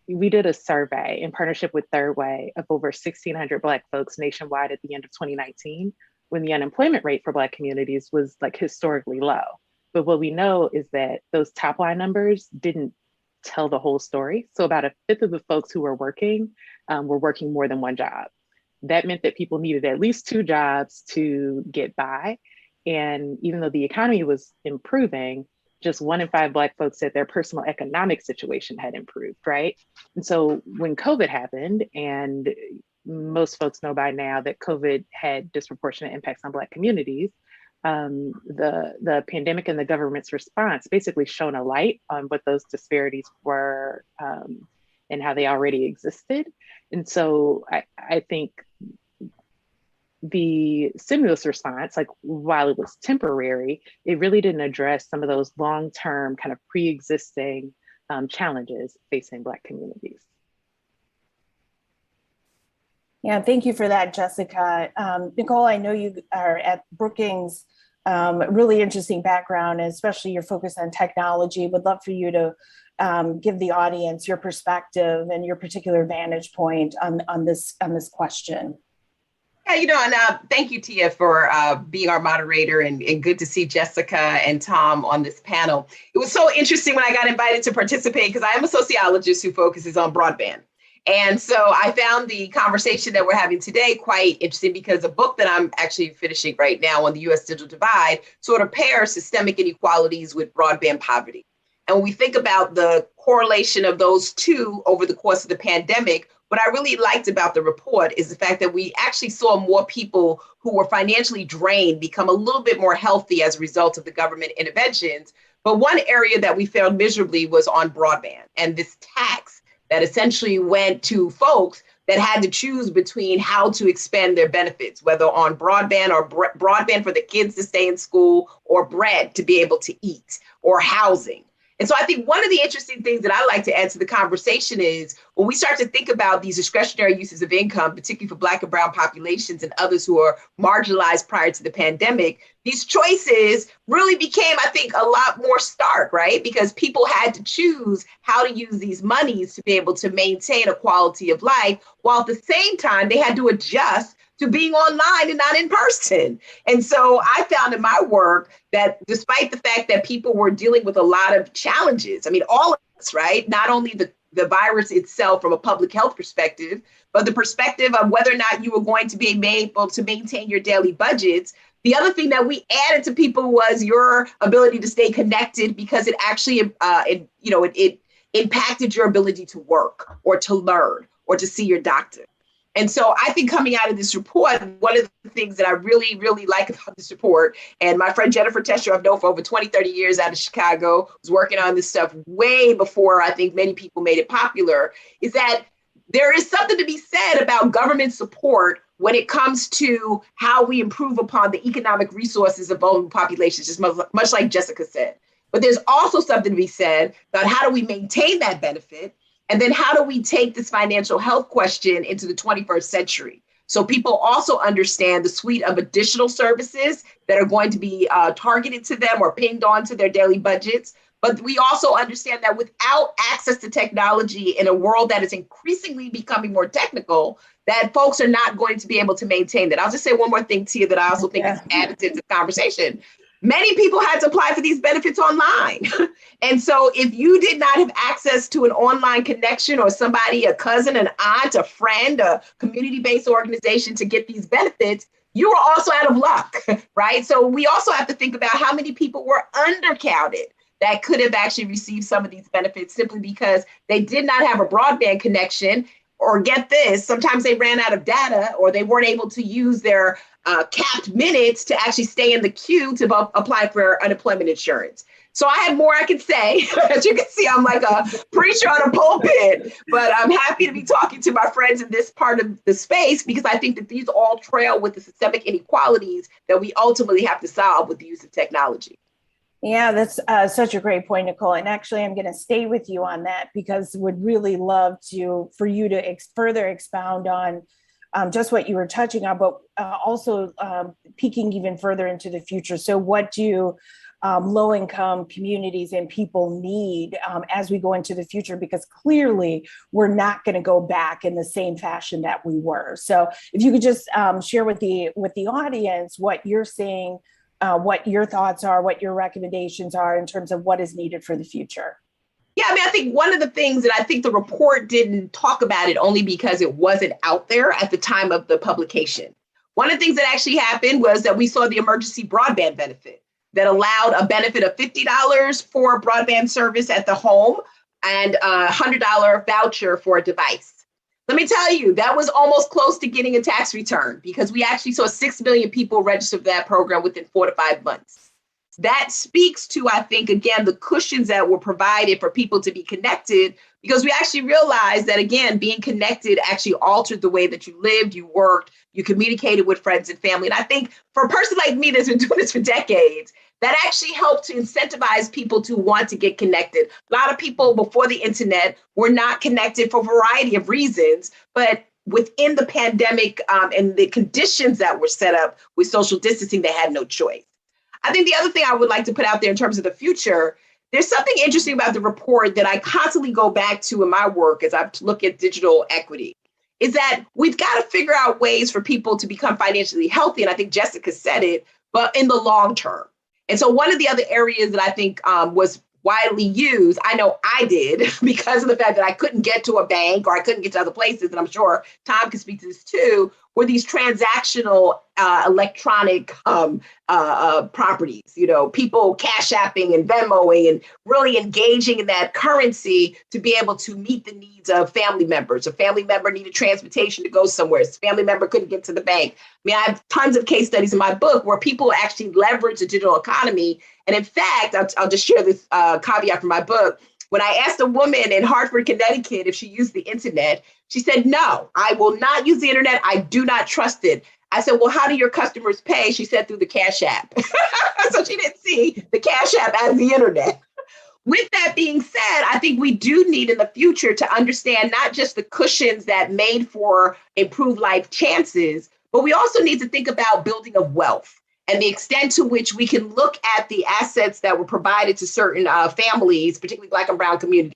we did a survey in partnership with Third Way of over 1,600 Black folks nationwide at the end of 2019, when the unemployment rate for Black communities was like historically low. But what we know is that those top line numbers didn't tell the whole story. So about a fifth of the folks who were working more than one job. That meant that people needed at least 2 jobs to get by. And even though the economy was improving, just 1 in 5 Black folks said their personal economic situation had improved, right? And so when COVID happened, and most folks know by now that COVID had disproportionate impacts on Black communities, the pandemic and the government's response basically shone a light on what those disparities were and how they already existed. And so I think the stimulus response, like while it was temporary, it really didn't address some of those long-term kind of pre-existing challenges facing Black communities. Yeah, thank you for that, Jessica. Nicole, I know you are at Brookings, really interesting background, and especially your focus on technology. Would love for you to give the audience your perspective and your particular vantage point on this question. Yeah, and thank you, Tia, for being our moderator, and good to see Jessica and Tom on this panel. It was so interesting when I got invited to participate, because I am a sociologist who focuses on broadband. And so I found the conversation that we're having today quite interesting, because a book that I'm actually finishing right now on the U.S. digital divide sort of pairs systemic inequalities with broadband poverty. And when we think about the correlation of those two over the course of the pandemic, what I really liked about the report is the fact that we actually saw more people who were financially drained become a little bit more healthy as a result of the government interventions. But one area that we failed miserably was on broadband, and this tax that essentially went to folks that had to choose between how to expend their benefits, whether on broadband or broadband for the kids to stay in school, or bread to be able to eat, or housing. And so I think one of the interesting things that I like to add to the conversation is when we start to think about these discretionary uses of income, particularly for Black and brown populations and others who are marginalized prior to the pandemic, these choices really became, I think, a lot more stark, right? Because people had to choose how to use these monies to be able to maintain a quality of life, while at the same time they had to adjust to being online and not in person. And so I found in my work that despite the fact that people were dealing with a lot of challenges, I mean, all of us, right? Not only the virus itself from a public health perspective, but the perspective of whether or not you were going to be able to maintain your daily budgets. The other thing that we added to people was your ability to stay connected, because it actually, it impacted your ability to work or to learn or to see your doctor. And so I think coming out of this report, one of the things that I really, really like about this report, and my friend Jennifer Tescher, I've known for over 20, 30 years out of Chicago, was working on this stuff way before I think many people made it popular, is that there is something to be said about government support when it comes to how we improve upon the economic resources of vulnerable populations, just much like Jessica said. But there's also something to be said about how do we maintain that benefit? And then how do we take this financial health question into the 21st century? So people also understand the suite of additional services that are going to be targeted to them or pinged onto their daily budgets. But we also understand that without access to technology in a world that is increasingly becoming more technical, that folks are not going to be able to maintain that. I'll just say one more thing, Tia, that I also think is added to the conversation. Many people had to apply for these benefits online. And so if you did not have access to an online connection or somebody, a cousin, an aunt, a friend, a community-based organization to get these benefits, you were also out of luck, right? So we also have to think about how many people were undercounted that could have actually received some of these benefits simply because they did not have a broadband connection, or get this, sometimes they ran out of data, or they weren't able to use their capped minutes to actually stay in the queue to apply for unemployment insurance. So I have more I can say. As you can see, I'm like a preacher on a pulpit, but I'm happy to be talking to my friends in this part of the space, because I think that these all trail with the systemic inequalities that we ultimately have to solve with the use of technology. Yeah, that's such a great point, Nicole. And actually, I'm going to stay with you on that, because would really love for you to further expound on just what you were touching on, but also peeking even further into the future. So what do low-income communities and people need as we go into the future, because clearly we're not going to go back in the same fashion that we were. So if you could just share with the audience what you're seeing, what your thoughts are, what your recommendations are in terms of what is needed for the future. Yeah, I mean, I think one of the things that I think the report didn't talk about it only because it wasn't out there at the time of the publication. One of the things that actually happened was that we saw the emergency broadband benefit that allowed a benefit of $50 for broadband service at the home and a $100 voucher for a device. Let me tell you, that was almost close to getting a tax return because we actually saw 6 million people register for that program within 4 to 5 months. That speaks to, I think, again, the cushions that were provided for people to be connected, because we actually realized that, again, being connected actually altered the way that you lived, you worked, you communicated with friends and family. And I think for a person like me that's been doing this for decades, that actually helped to incentivize people to want to get connected. A lot of people before the internet were not connected for a variety of reasons, but within the pandemic and the conditions that were set up with social distancing, they had no choice. I think the other thing I would like to put out there in terms of the future, there's something interesting about the report that I constantly go back to in my work as I look at digital equity, is that we've got to figure out ways for people to become financially healthy. And I think Jessica said it, but in the long term. And so one of the other areas that I think was widely used, I know I did, because of the fact that I couldn't get to a bank or I couldn't get to other places, and I'm sure Tom can speak to this too, were these transactional electronic properties, you know, people cash apping and Venmoing and really engaging in that currency to be able to meet the needs of family members. A family member needed transportation to go somewhere. A family member couldn't get to the bank. I mean, I have tons of case studies in my book where people actually leverage the digital economy. And in fact, I'll just share this caveat from my book. When I asked a woman in Hartford, Connecticut, if she used the internet, she said, "No, I will not use the internet. I do not trust it." I said, "Well, how do your customers pay?" She said, "Through the Cash App." So she didn't see the Cash App as the internet. With that being said, I think we do need in the future to understand not just the cushions that made for improved life chances, but we also need to think about building of wealth and the extent to which we can look at the assets that were provided to certain families, particularly Black and Brown communities,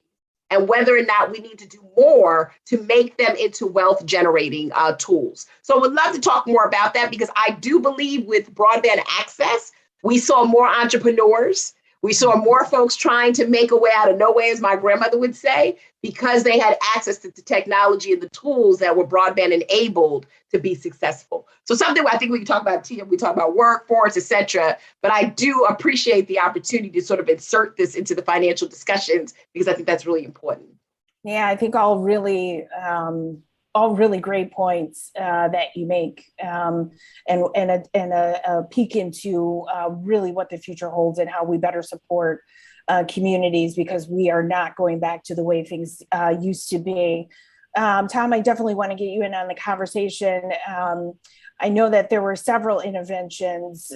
and whether or not we need to do more to make them into wealth generating tools. So I would love to talk more about that, because I do believe with broadband access, we saw more entrepreneurs. We saw more folks trying to make a way out of no way, as my grandmother would say, because they had access to the technology and the tools that were broadband enabled to be successful. So something I think we can talk about, Tia, we talk about workforce, et cetera, but I do appreciate the opportunity to sort of insert this into the financial discussions, because I think that's really important. Yeah, I think all really great points that you make, and a peek into really what the future holds and how we better support communities, because we are not going back to the way things used to be. Tom, I definitely want to get you in on the conversation. I know that there were several interventions,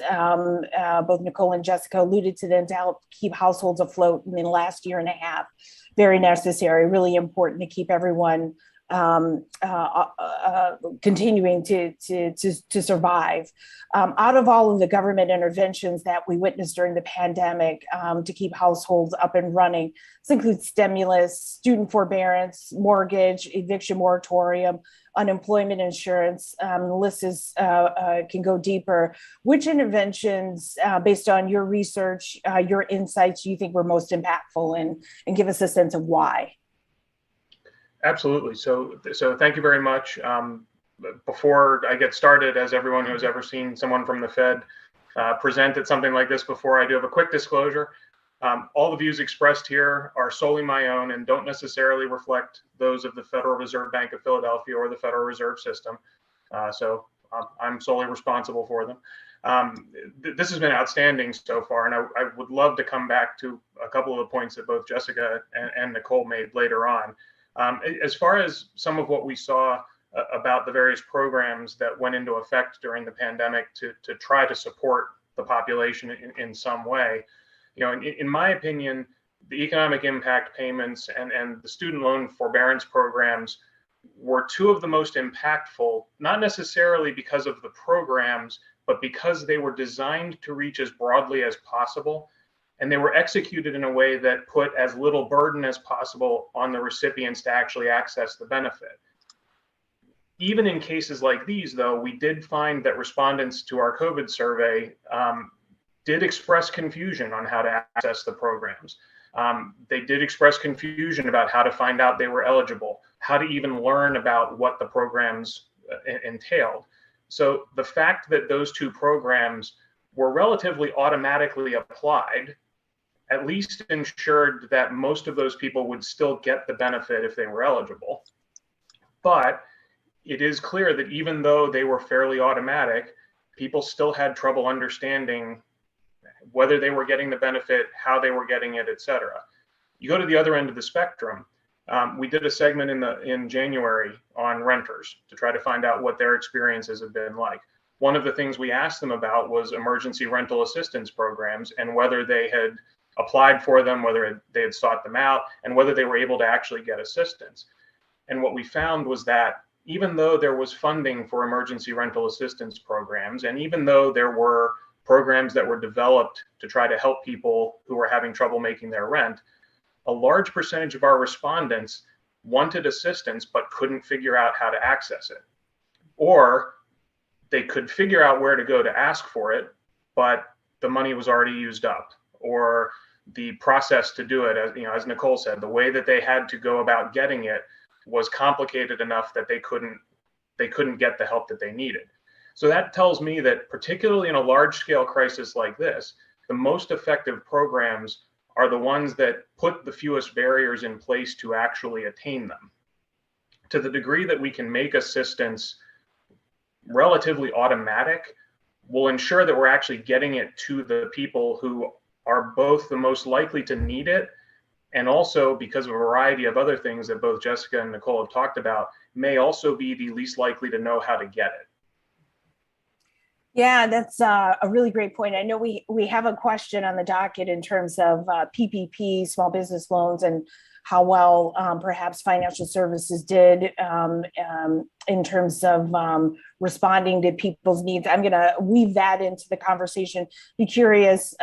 both Nicole and Jessica alluded to them, to help keep households afloat in the last year and a half. Very necessary, really important to keep everyone continuing to survive. Out of all of the government interventions that we witnessed during the pandemic to keep households up and running, this includes stimulus, student forbearance, mortgage, eviction moratorium, unemployment insurance. The list can go deeper. Which interventions, based on your research, your insights, you think were most impactful, and give us a sense of why? Absolutely. So thank you very much. Before I get started, as everyone who has ever seen someone from the Fed present at something like this before, I do have a quick disclosure. All the views expressed here are solely my own and don't necessarily reflect those of the Federal Reserve Bank of Philadelphia or the Federal Reserve System. So I'm solely responsible for them. This has been outstanding so far, and I would love to come back to a couple of the points that both Jessica and Nicole made later on. As far as some of what we saw about the various programs that went into effect during the pandemic to try to support the population in some way, you know, in my opinion, the economic impact payments and the student loan forbearance programs were two of the most impactful, not necessarily because of the programs, but because they were designed to reach as broadly as possible and they were executed in a way that put as little burden as possible on the recipients to actually access the benefit. Even in cases like these, though, we did find that respondents to our COVID survey did express confusion on how to access the programs. They did express confusion about how to find out they were eligible, how to even learn about what the programs entailed. So the fact that those two programs were relatively automatically applied at least ensured that most of those people would still get the benefit if they were eligible. But it is clear that even though they were fairly automatic, people still had trouble understanding whether they were getting the benefit, how they were getting it, et cetera. You go to the other end of the spectrum. We did a segment in January on renters to try to find out what their experiences have been like. One of the things we asked them about was emergency rental assistance programs and whether they had applied for them, whether they had sought them out, and whether they were able to actually get assistance. And what we found was that even though there was funding for emergency rental assistance programs, and even though there were programs that were developed to try to help people who were having trouble making their rent, a large percentage of our respondents wanted assistance but couldn't figure out how to access it. Or they could figure out where to go to ask for it, but the money was already used up. Or the process to do it, as Nicole said, the way that they had to go about getting it was complicated enough that they couldn't get the help that they needed. So that tells me that particularly in a large scale crisis like this, the most effective programs are the ones that put the fewest barriers in place to actually attain them. To the degree that we can make assistance relatively automatic, will ensure that we're actually getting it to the people who are both the most likely to need it, and also, because of a variety of other things that both Jessica and Nicole have talked about, may also be the least likely to know how to get it. Yeah, that's a really great point. I know we have a question on the docket in terms of PPP, small business loans, and how well perhaps financial services did in terms of responding to people's needs. I'm going to weave that into the conversation. Be curious,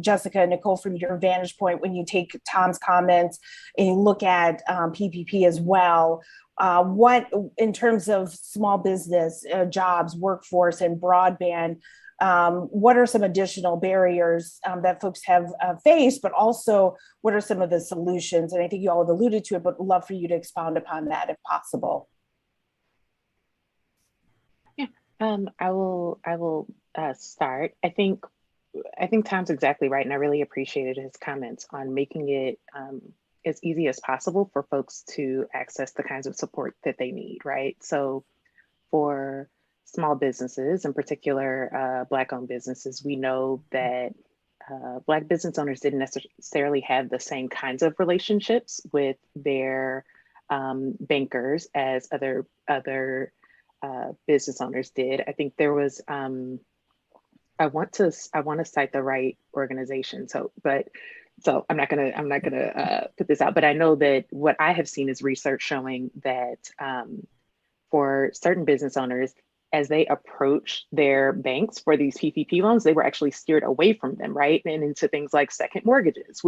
Jessica and Nicole, from your vantage point, when you take Tom's comments and you look at PPP as well, what, in terms of small business, jobs, workforce, and broadband, what are some additional barriers that folks have faced, but also what are some of the solutions? And I think you all have alluded to it, but love for you to expound upon that if possible. Yeah, I will start. I think Tom's exactly right, and I really appreciated his comments on making it as easy as possible for folks to access the kinds of support that they need, right? So for small businesses, in particular, Black-owned businesses, we know that Black business owners didn't necessarily have the same kinds of relationships with their bankers as other business owners did. I think there was, I want to cite the right organization. So I'm not gonna put this out, but I know that what I have seen is research showing that for certain business owners, as they approach their banks for these PPP loans, they were actually steered away from them, right? And into things like second mortgages,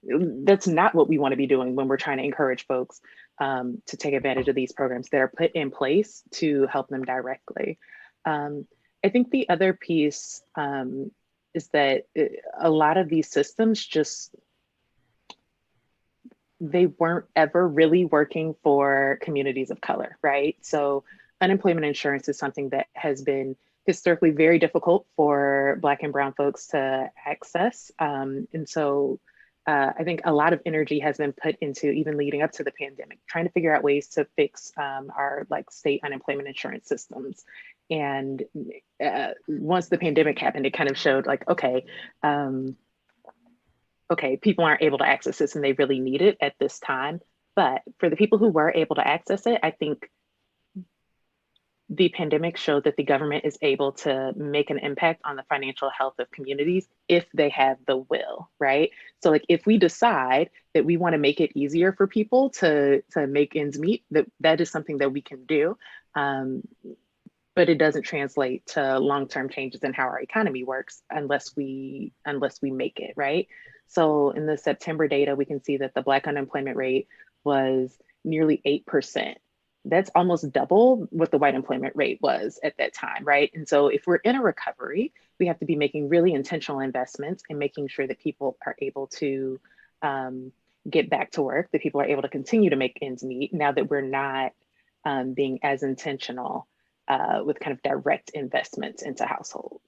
that's not what we want to be doing when we're trying to encourage folks to take advantage of these programs that are put in place to help them directly. I think the other piece is that a lot of these systems they weren't ever really working for communities of color, right? So unemployment insurance is something that has been historically very difficult for Black and Brown folks to access. And so I think a lot of energy has been put into, even leading up to the pandemic, trying to figure out ways to fix our state unemployment insurance systems. And once the pandemic happened, it kind of showed okay, people aren't able to access this and they really need it at this time. But for the people who were able to access it, I think the pandemic showed that the government is able to make an impact on the financial health of communities if they have the will, right? So if we decide that we want to make it easier for people to make ends meet, that is something that we can do. but it doesn't translate to long-term changes in how our economy works unless we make it, right? So in the September data, we can see that the Black unemployment rate was nearly 8%. That's almost double what the white employment rate was at that time, right? And so if we're in a recovery, we have to be making really intentional investments and making sure that people are able to get back to work, that people are able to continue to make ends meet now that we're not being as intentional with kind of direct investments into households.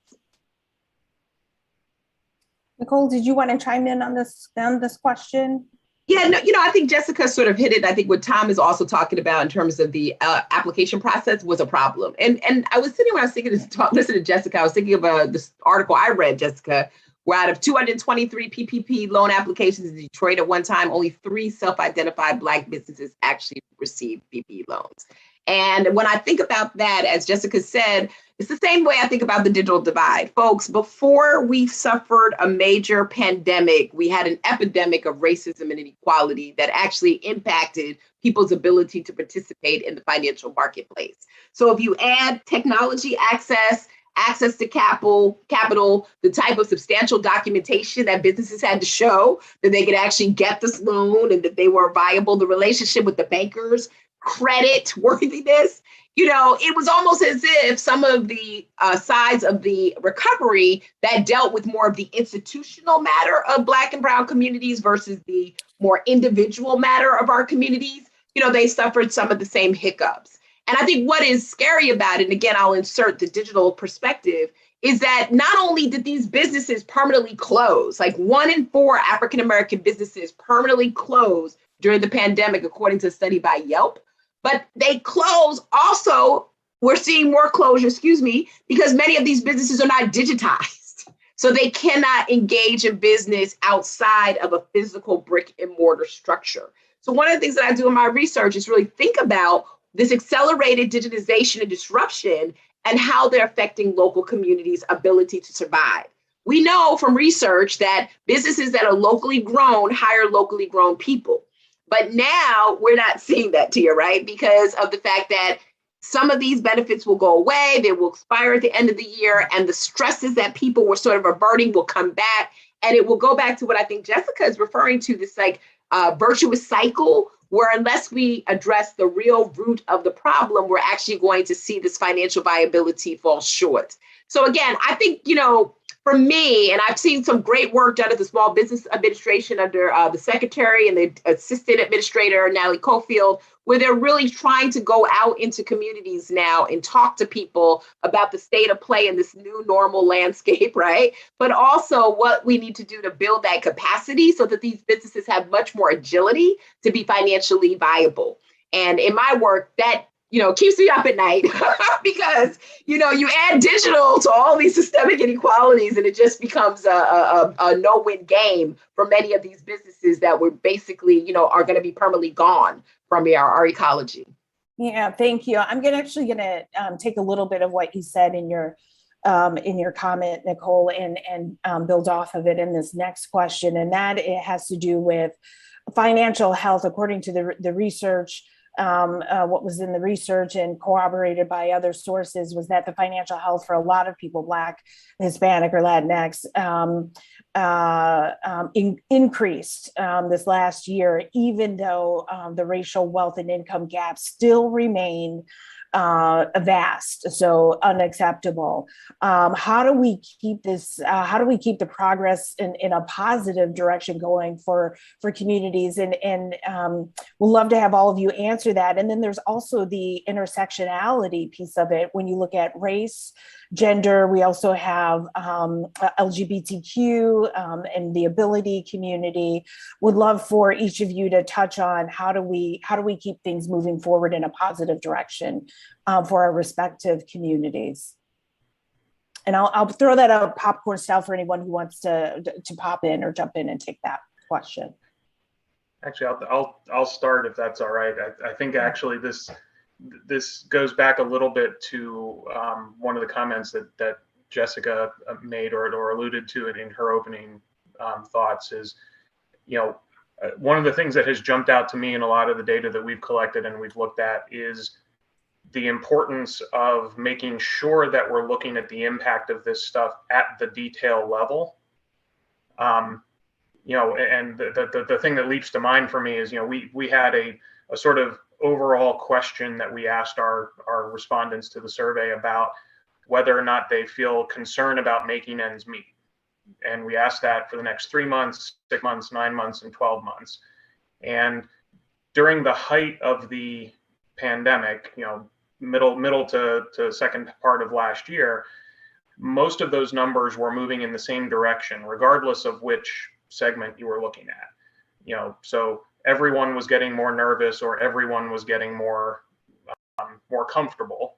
Nicole, did you want to chime in on this question? Yeah, no, I think Jessica sort of hit it. I think what Tom is also talking about in terms of the application process was a problem. And I was sitting when I was thinking listening to Jessica, I was thinking of this article I read, Jessica, where out of 223 PPP loan applications in Detroit at one time, only 3 self-identified Black businesses actually received PPP loans. And when I think about that, as Jessica said, it's the same way I think about the digital divide. Folks, before we suffered a major pandemic, we had an epidemic of racism and inequality that actually impacted people's ability to participate in the financial marketplace. So if you add technology access to capital, the type of substantial documentation that businesses had to show that they could actually get this loan and that they were viable, the relationship with the bankers, credit worthiness, it was almost as if some of the sides of the recovery that dealt with more of the institutional matter of Black and brown communities versus the more individual matter of our communities, they suffered some of the same hiccups. And I think what is scary about it, and again, I'll insert the digital perspective, is that not only did these businesses permanently close, like 1 in 4 African-American businesses permanently closed during the pandemic, according to a study by Yelp, but they close also, we're seeing more closure, because many of these businesses are not digitized. So they cannot engage in business outside of a physical brick and mortar structure. So one of the things that I do in my research is really think about this accelerated digitization and disruption and how they're affecting local communities' ability to survive. We know from research that businesses that are locally grown hire locally grown people. But now we're not seeing that, Tia, right? Because of the fact that some of these benefits will go away, they will expire at the end of the year, and the stresses that people were sort of averting will come back. And it will go back to what I think Jessica is referring to, this virtuous cycle, where unless we address the real root of the problem, we're actually going to see this financial viability fall short. So again, I think, for me, and I've seen some great work done at the Small Business Administration under the secretary and the assistant administrator, Natalie Cofield, where they're really trying to go out into communities now and talk to people about the state of play in this new normal landscape, right? But also what we need to do to build that capacity so that these businesses have much more agility to be financially viable. And in my work, that keeps me up at night because, you add digital to all these systemic inequalities and it just becomes a no-win game for many of these businesses that were basically, are going to be permanently gone from our ecology. Yeah, thank you. I'm actually going to take a little bit of what you said in your comment, Nicole, and build off of it in this next question. And that it has to do with financial health, according to the research. What was in the research and corroborated by other sources was that the financial health for a lot of people, Black, Hispanic, or Latinx, increased this last year, even though the racial wealth and income gaps still remain vast, so unacceptable. How do we keep this? How do we keep the progress in a positive direction going for communities? And we'd love to have all of you answer that. And then there's also the intersectionality piece of it. When you look at race, gender, we also have LGBTQ and the ability community. Would love for each of you to touch on how do we keep things moving forward in a positive direction for our respective communities. And I'll throw that out popcorn style for anyone who wants to pop in or jump in and take that question. Actually, I'll start if that's all right. I think actually this goes back a little bit to one of the comments that Jessica made or alluded to it in her opening thoughts is, one of the things that has jumped out to me in a lot of the data that we've collected and we've looked at is the importance of making sure that we're looking at the impact of this stuff at the detail level. You know, and the thing that leaps to mind for me is, you know, we had a sort of overall question that we asked our respondents to the survey about whether or not they feel concern about making ends meet. And we asked that for the next 3 months, 6 months, 9 months, and 12 months. And during the height of the pandemic, you know, middle to second part of last year, most of those numbers were moving in the same direction, regardless of which segment you were looking at. You know, so everyone was getting more nervous, or everyone was getting more comfortable,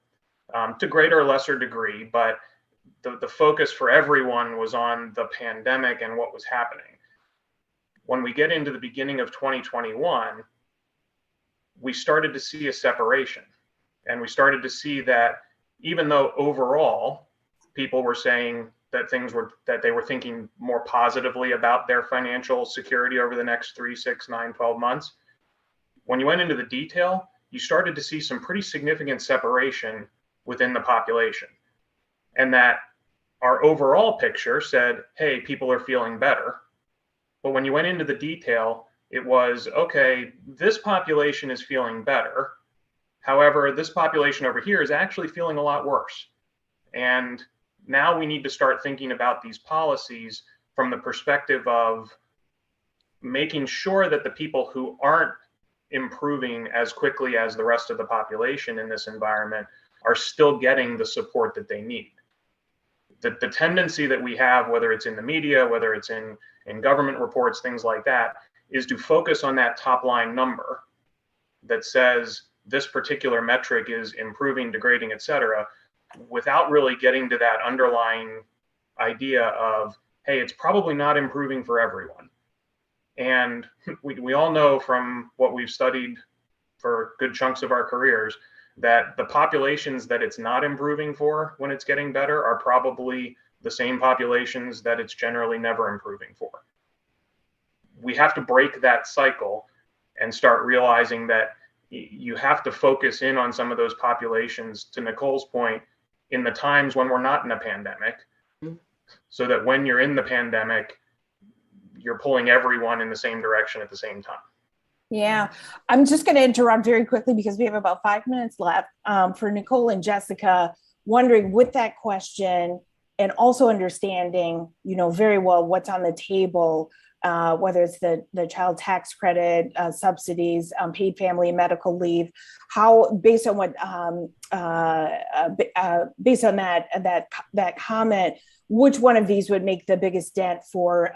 to greater or lesser degree, but the focus for everyone was on the pandemic and what was happening. When we get into the beginning of 2021, we started to see a separation, and we started to see that even though overall people were saying that they were thinking more positively about their financial security over the next 3, 6, 9, 12 months, when you went into the detail, you started to see some pretty significant separation within the population. And that our overall picture said, hey, people are feeling better. But when you went into the detail, it was, okay, this population is feeling better. However, this population over here is actually feeling a lot worse. And now we need to start thinking about these policies from the perspective of making sure that the people who aren't improving as quickly as the rest of the population in this environment are still getting the support that they need. The tendency that we have, whether it's in the media, whether it's in government reports, things like that, is to focus on that top line number that says this particular metric is improving, degrading, et cetera, without really getting to that underlying idea of, hey, it's probably not improving for everyone. And we all know from what we've studied for good chunks of our careers that the populations that it's not improving for when it's getting better are probably the same populations that it's generally never improving for. We have to break that cycle and start realizing that you have to focus in on some of those populations, to Nicole's point, in the times when we're not in a pandemic, so that when you're in the pandemic, you're pulling everyone in the same direction at the same time. Yeah, I'm just going to interrupt very quickly because we have about 5 minutes left, for Nicole and Jessica, wondering with that question and also understanding, you know, very well what's on the table, whether it's the child tax credit, subsidies, paid family and medical leave, how, based on what, based on that comment, which one of these would make the biggest dent for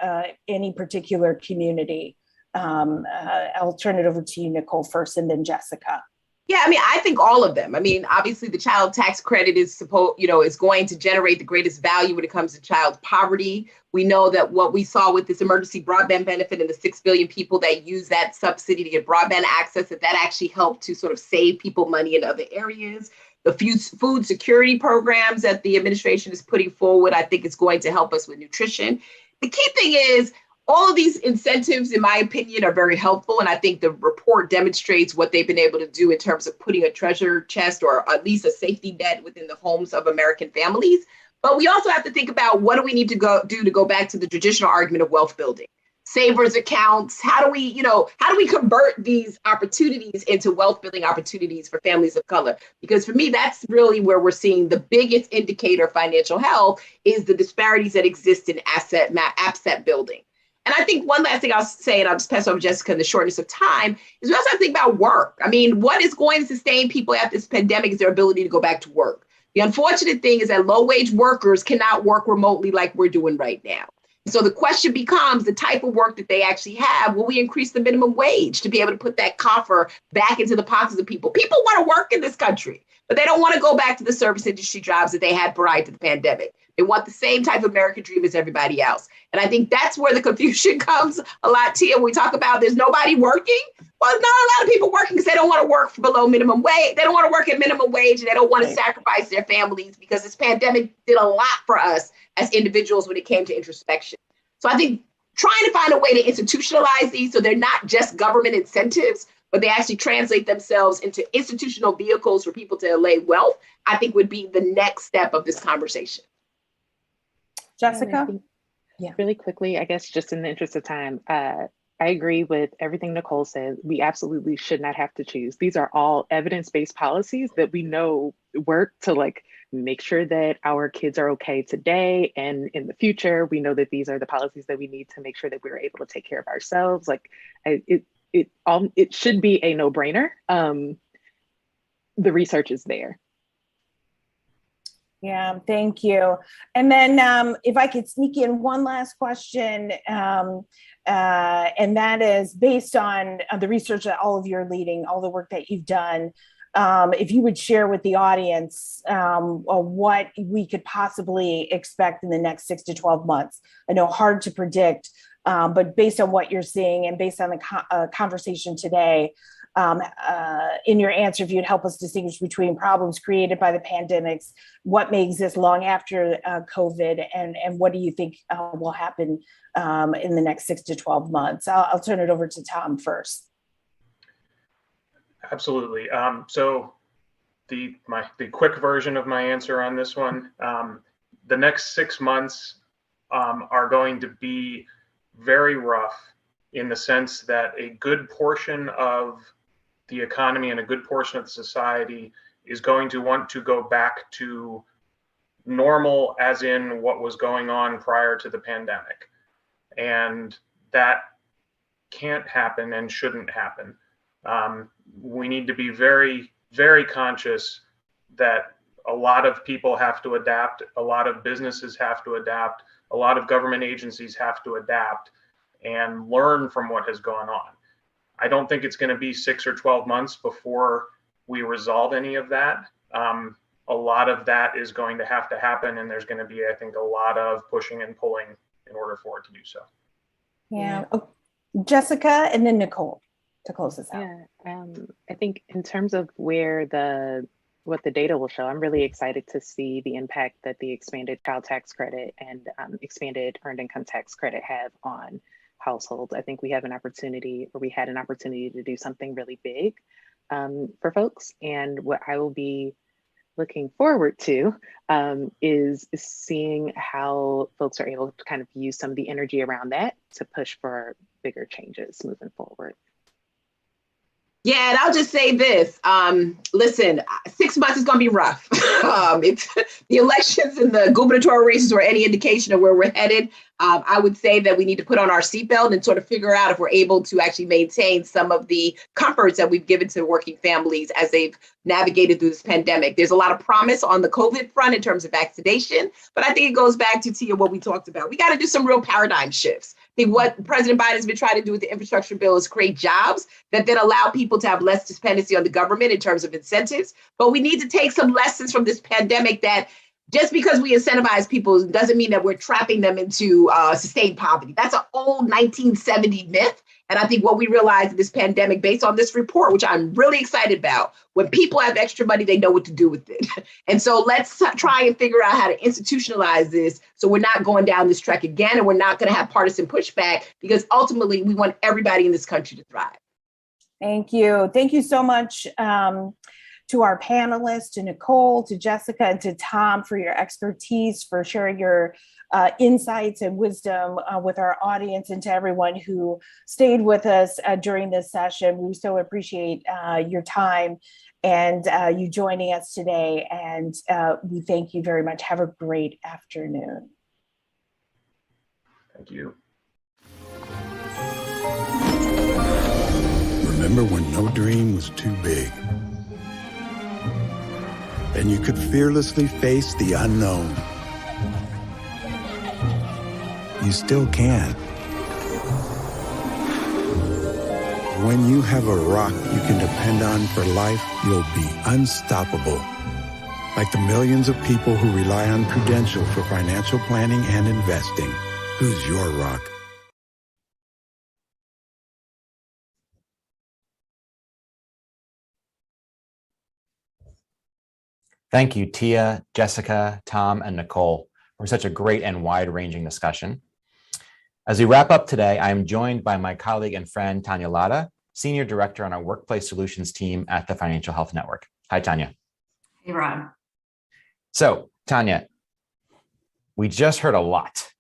any particular community? I'll turn it over to you, Nicole, first, and then Jessica. Yeah, I mean, I think all of them. I mean, obviously the child tax credit is is going to generate the greatest value when it comes to child poverty. We know that what we saw with this emergency broadband benefit and the 6 billion people that use that subsidy to get broadband access, that actually helped to sort of save people money in other areas. The food security programs that the administration is putting forward, I think is going to help us with nutrition. The key thing is, all of these incentives, in my opinion, are very helpful. And I think the report demonstrates what they've been able to do in terms of putting a treasure chest or at least a safety net within the homes of American families. But we also have to think about, what do we need to do to go back to the traditional argument of wealth building? Savers accounts, how do we convert these opportunities into wealth building opportunities for families of color? Because for me, that's really where we're seeing the biggest indicator of financial health, is the disparities that exist in asset building. And I think one last thing I'll say, and I'll just pass over to Jessica in the shortness of time, is we also have to think about work. I mean, what is going to sustain people after this pandemic is their ability to go back to work. The unfortunate thing is that low-wage workers cannot work remotely like we're doing right now. So the question becomes the type of work that they actually have. Will we increase the minimum wage to be able to put that coffer back into the pockets of people? People want to work in this country, but they don't want to go back to the service industry jobs that they had prior to the pandemic. They want the same type of American dream as everybody else. And I think that's where the confusion comes a lot, Tia, when we talk about there's nobody working. Well, there's not a lot of people working because they don't want to work for below minimum wage. They don't want to work at minimum wage, and they don't want to sacrifice their families, because this pandemic did a lot for us as individuals when it came to introspection. So I think trying to find a way to institutionalize these so they're not just government incentives, but they actually translate themselves into institutional vehicles for people to lay wealth, I think would be the next step of this conversation. Jessica? Yeah. Really quickly, I guess, just in the interest of time, I agree with everything Nicole said. We absolutely should not have to choose. These are all evidence-based policies that we know work to like make sure that our kids are okay today and in the future. We know that these are the policies that we need to make sure that we're able to take care of ourselves. Like it should be a no-brainer. The research is there. Yeah, thank you. And then if I could sneak in one last question, and that is based on the research that all of you are leading, all the work that you've done, if you would share with the audience what we could possibly expect in the next 6 to 12 months. I know hard to predict, but based on what you're seeing and based on the conversation today, in your answer, if you'd help us distinguish between problems created by the pandemics, what may exist long after COVID, and what do you think will happen in the next 6 to 12 months? I'll turn it over to Tom first. Absolutely. So the quick version of my answer on this one, the next 6 months are going to be very rough in the sense that a good portion of the economy and a good portion of the society is going to want to go back to normal, as in what was going on prior to the pandemic. And that can't happen and shouldn't happen. We need to be very, very conscious that a lot of people have to adapt, a lot of businesses have to adapt, a lot of government agencies have to adapt and learn from what has gone on. I don't think it's going to be 6 or 12 months before we resolve any of that. A lot of that is going to happen, and there's going to be, I think, a lot of pushing and pulling in order for it to do so. Yeah. Oh, Jessica, and then Nicole to close this out. Yeah, I think in terms of what the data will show, I'm really excited to see the impact that the expanded child tax credit and expanded earned income tax credit have on households. I think we had an opportunity to do something really big for folks. And what I will be looking forward to is seeing how folks are able to kind of use some of the energy around that to push for bigger changes moving forward. Yeah, and I'll just say this. Listen, 6 months is going to be rough. It's the elections and the gubernatorial races or any indication of where we're headed. I would say that we need to put on our seatbelt and sort of figure out if we're able to actually maintain some of the comforts that we've given to working families as they've navigated through this pandemic. There's a lot of promise on the COVID front in terms of vaccination, but I think it goes back to, Tia, what we talked about. We got to do some real paradigm shifts. I think what President Biden has been trying to do with the infrastructure bill is create jobs that then allow people to have less dependency on the government in terms of incentives. But we need to take some lessons from this pandemic that just because we incentivize people doesn't mean that we're trapping them into sustained poverty. That's an old 1970 myth. And I think what we realized in this pandemic, based on this report, which I'm really excited about, when people have extra money, they know what to do with it. And so let's try and figure out how to institutionalize this so we're not going down this track again, and we're not going to have partisan pushback, because ultimately we want everybody in this country to thrive. Thank you. Thank you so much to our panelists, to Nicole, to Jessica, and to Tom for your expertise, for sharing your insights and wisdom with our audience, and to everyone who stayed with us during this session. We so appreciate your time and you joining us today, and we thank you very much. Have a great afternoon. Thank you. Remember when no dream was too big, and you could fearlessly face the unknown? You still can. When you have a rock you can depend on for life, you'll be unstoppable. Like the millions of people who rely on Prudential for financial planning and investing. Who's your rock? Thank you, Tia, Jessica, Tom, and Nicole, for such a great and wide-ranging discussion. As we wrap up today, I am joined by my colleague and friend, Tanya Latta, Senior Director on our Workplace Solutions team at the Financial Health Network. Hi, Tanya. Hey, Rob. So, Tanya, we just heard a lot.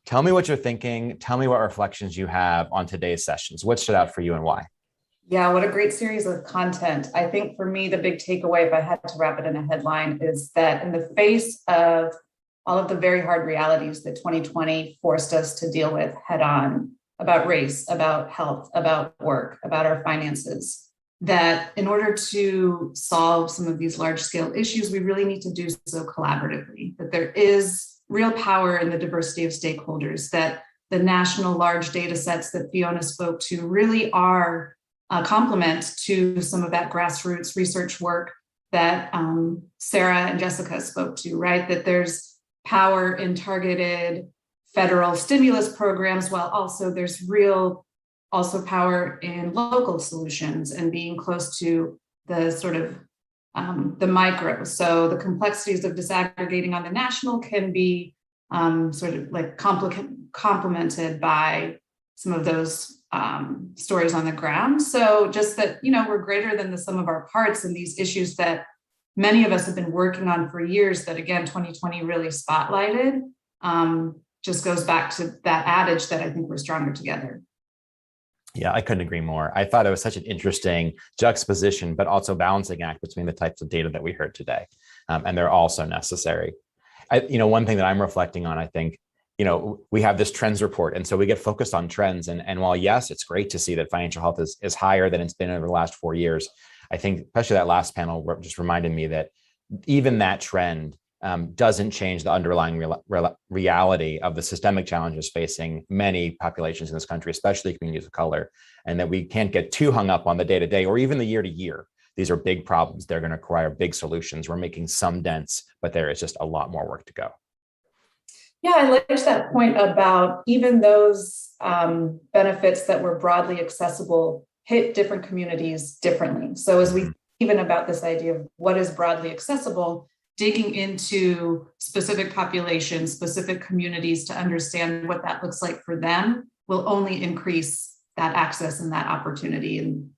Tell me what you're thinking. Tell me what reflections you have on today's sessions. What stood out for you and why? Yeah, what a great series of content. I think for me, the big takeaway, if I had to wrap it in a headline, is that in the face of all of the very hard realities that 2020 forced us to deal with head on about race, about health, about work, about our finances, that in order to solve some of these large scale issues, we really need to do so collaboratively, that there is real power in the diversity of stakeholders, that the national large data sets that Fiona spoke to really are a complement to some of that grassroots research work that Sarah and Jessica spoke to, right? That there's power in targeted federal stimulus programs, while also there's real also power in local solutions and being close to the sort of the micro. So the complexities of disaggregating on the national can be sort of like complemented by some of those stories on the ground. So just that, you know, we're greater than the sum of our parts in these issues that many of us have been working on for years that, again, 2020 really spotlighted, just goes back to that adage that I think we're stronger together. Yeah, I couldn't agree more. I thought it was such an interesting juxtaposition, but also balancing act between the types of data that we heard today. And they're also necessary. One thing that I'm reflecting on, I think, we have this trends report. And so we get focused on trends. And while, yes, it's great to see that financial health is higher than it's been over the last 4 years, I think especially that last panel just reminded me that even that trend doesn't change the underlying reality of the systemic challenges facing many populations in this country, especially communities of color, and that we can't get too hung up on the day-to-day or even the year-to-year. These are big problems. They're going to require big solutions. We're making some dents, but there is just a lot more work to go. Yeah, I liked that point about even those benefits that were broadly accessible hit different communities differently. So as we think even about this idea of what is broadly accessible, digging into specific populations, specific communities to understand what that looks like for them will only increase that access and that opportunity. And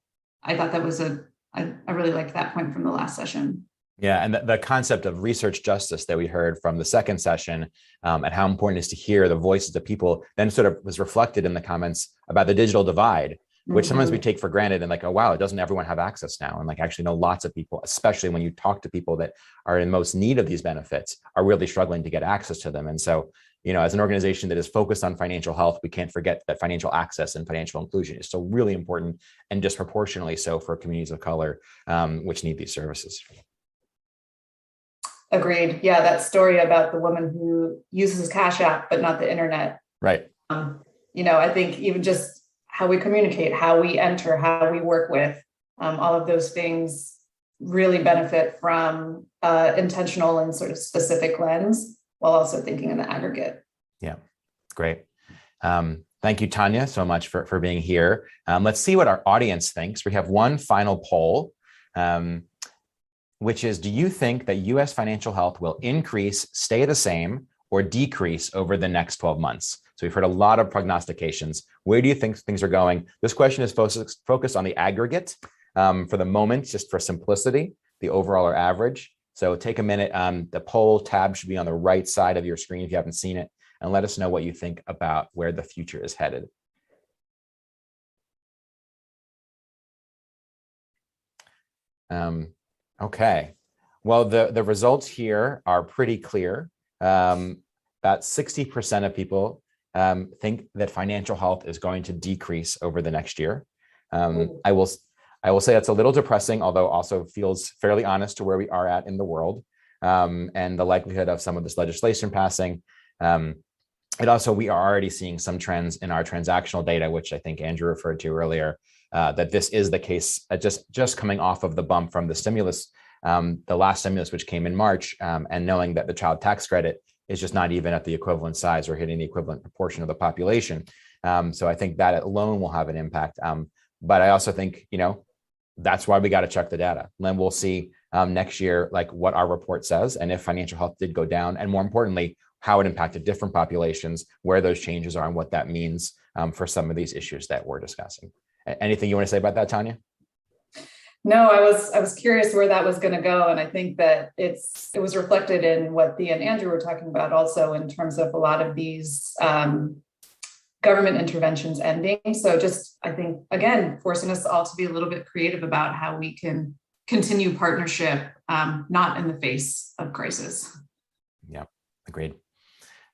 I thought that was I really liked that point from the last session. Yeah, and the concept of research justice that we heard from the second session and how important it is to hear the voices of people then sort of was reflected in the comments about the digital divide, which sometimes we take for granted and like, oh, wow, doesn't everyone have access now? And like actually know lots of people, especially when you talk to people that are in most need of these benefits, are really struggling to get access to them. And so, as an organization that is focused on financial health, we can't forget that financial access and financial inclusion is so really important and disproportionately so for communities of color, which need these services. Agreed. Yeah, that story about the woman who uses Cash App, but not the internet. Right. I think even just how we communicate, how we enter, how we work with, all of those things really benefit from intentional and sort of specific lens while also thinking in the aggregate. Yeah, great. Thank you, Tanya, so much for being here. Let's see what our audience thinks. We have one final poll, which is, do you think that U.S. financial health will increase, stay the same, or decrease over the next 12 months? So we've heard a lot of prognostications. Where do you think things are going? This question is focused on the aggregate for the moment, just for simplicity, the overall or average. So take a minute. The poll tab should be on the right side of your screen if you haven't seen it, and let us know what you think about where the future is headed. Okay, well, the results here are pretty clear. About 60% of people think that financial health is going to decrease over the next year. I will say that's a little depressing, although also feels fairly honest to where we are at in the world and the likelihood of some of this legislation passing. And also, we are already seeing some trends in our transactional data, which I think Andrew referred to earlier, that this is the case just coming off of the bump from the stimulus, the last stimulus, which came in March, and knowing that the child tax credit is just not even at the equivalent size or hitting the equivalent proportion of the population. So I think that alone will have an impact. But I also think, that's why we got to check the data. Then we'll see next year, like what our report says, and if financial health did go down, and more importantly, how it impacted different populations, where those changes are, and what that means for some of these issues that we're discussing. Anything you want to say about that, Tanya? No, I was curious where that was going to go, and I think that it was reflected in what Thea and Andrew were talking about, also in terms of a lot of these government interventions ending. So just, I think, again, forcing us all to be a little bit creative about how we can continue partnership, not in the face of crisis. Yeah, agreed.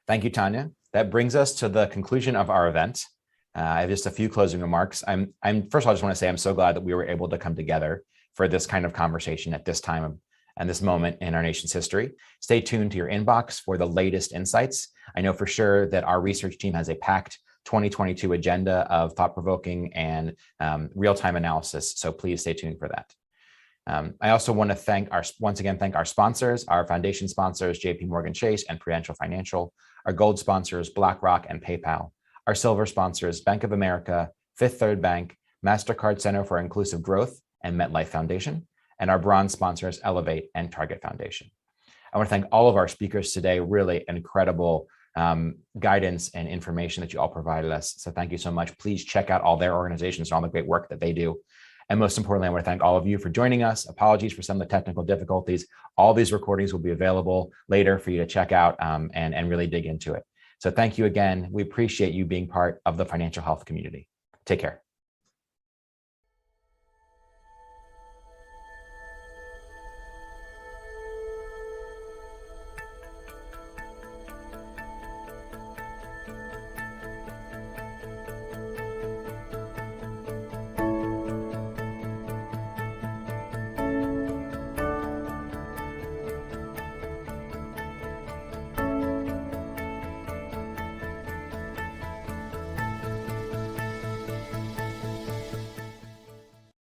Thank you, Tanya. That brings us to the conclusion of our event. I have just a few closing remarks. I'm first of all, I just want to say I'm so glad that we were able to come together for this kind of conversation at this time and this moment in our nation's history. Stay tuned to your inbox for the latest insights. I know for sure that our research team has a packed 2022 agenda of thought-provoking and real-time analysis, so please stay tuned for that. I also want to once again thank our sponsors, our foundation sponsors, JP Morgan Chase and Prudential Financial, our gold sponsors, BlackRock and PayPal, our silver sponsors, Bank of America, Fifth Third Bank, MasterCard Center for Inclusive Growth, and MetLife Foundation, and our bronze sponsors, Elevate and Target Foundation. I want to thank all of our speakers today, really incredible guidance and information that you all provided us. So thank you so much. Please check out all their organizations and all the great work that they do. And most importantly, I want to thank all of you for joining us. Apologies for some of the technical difficulties. All these recordings will be available later for you to check out and really dig into it. So thank you again. We appreciate you being part of the financial health community. Take care.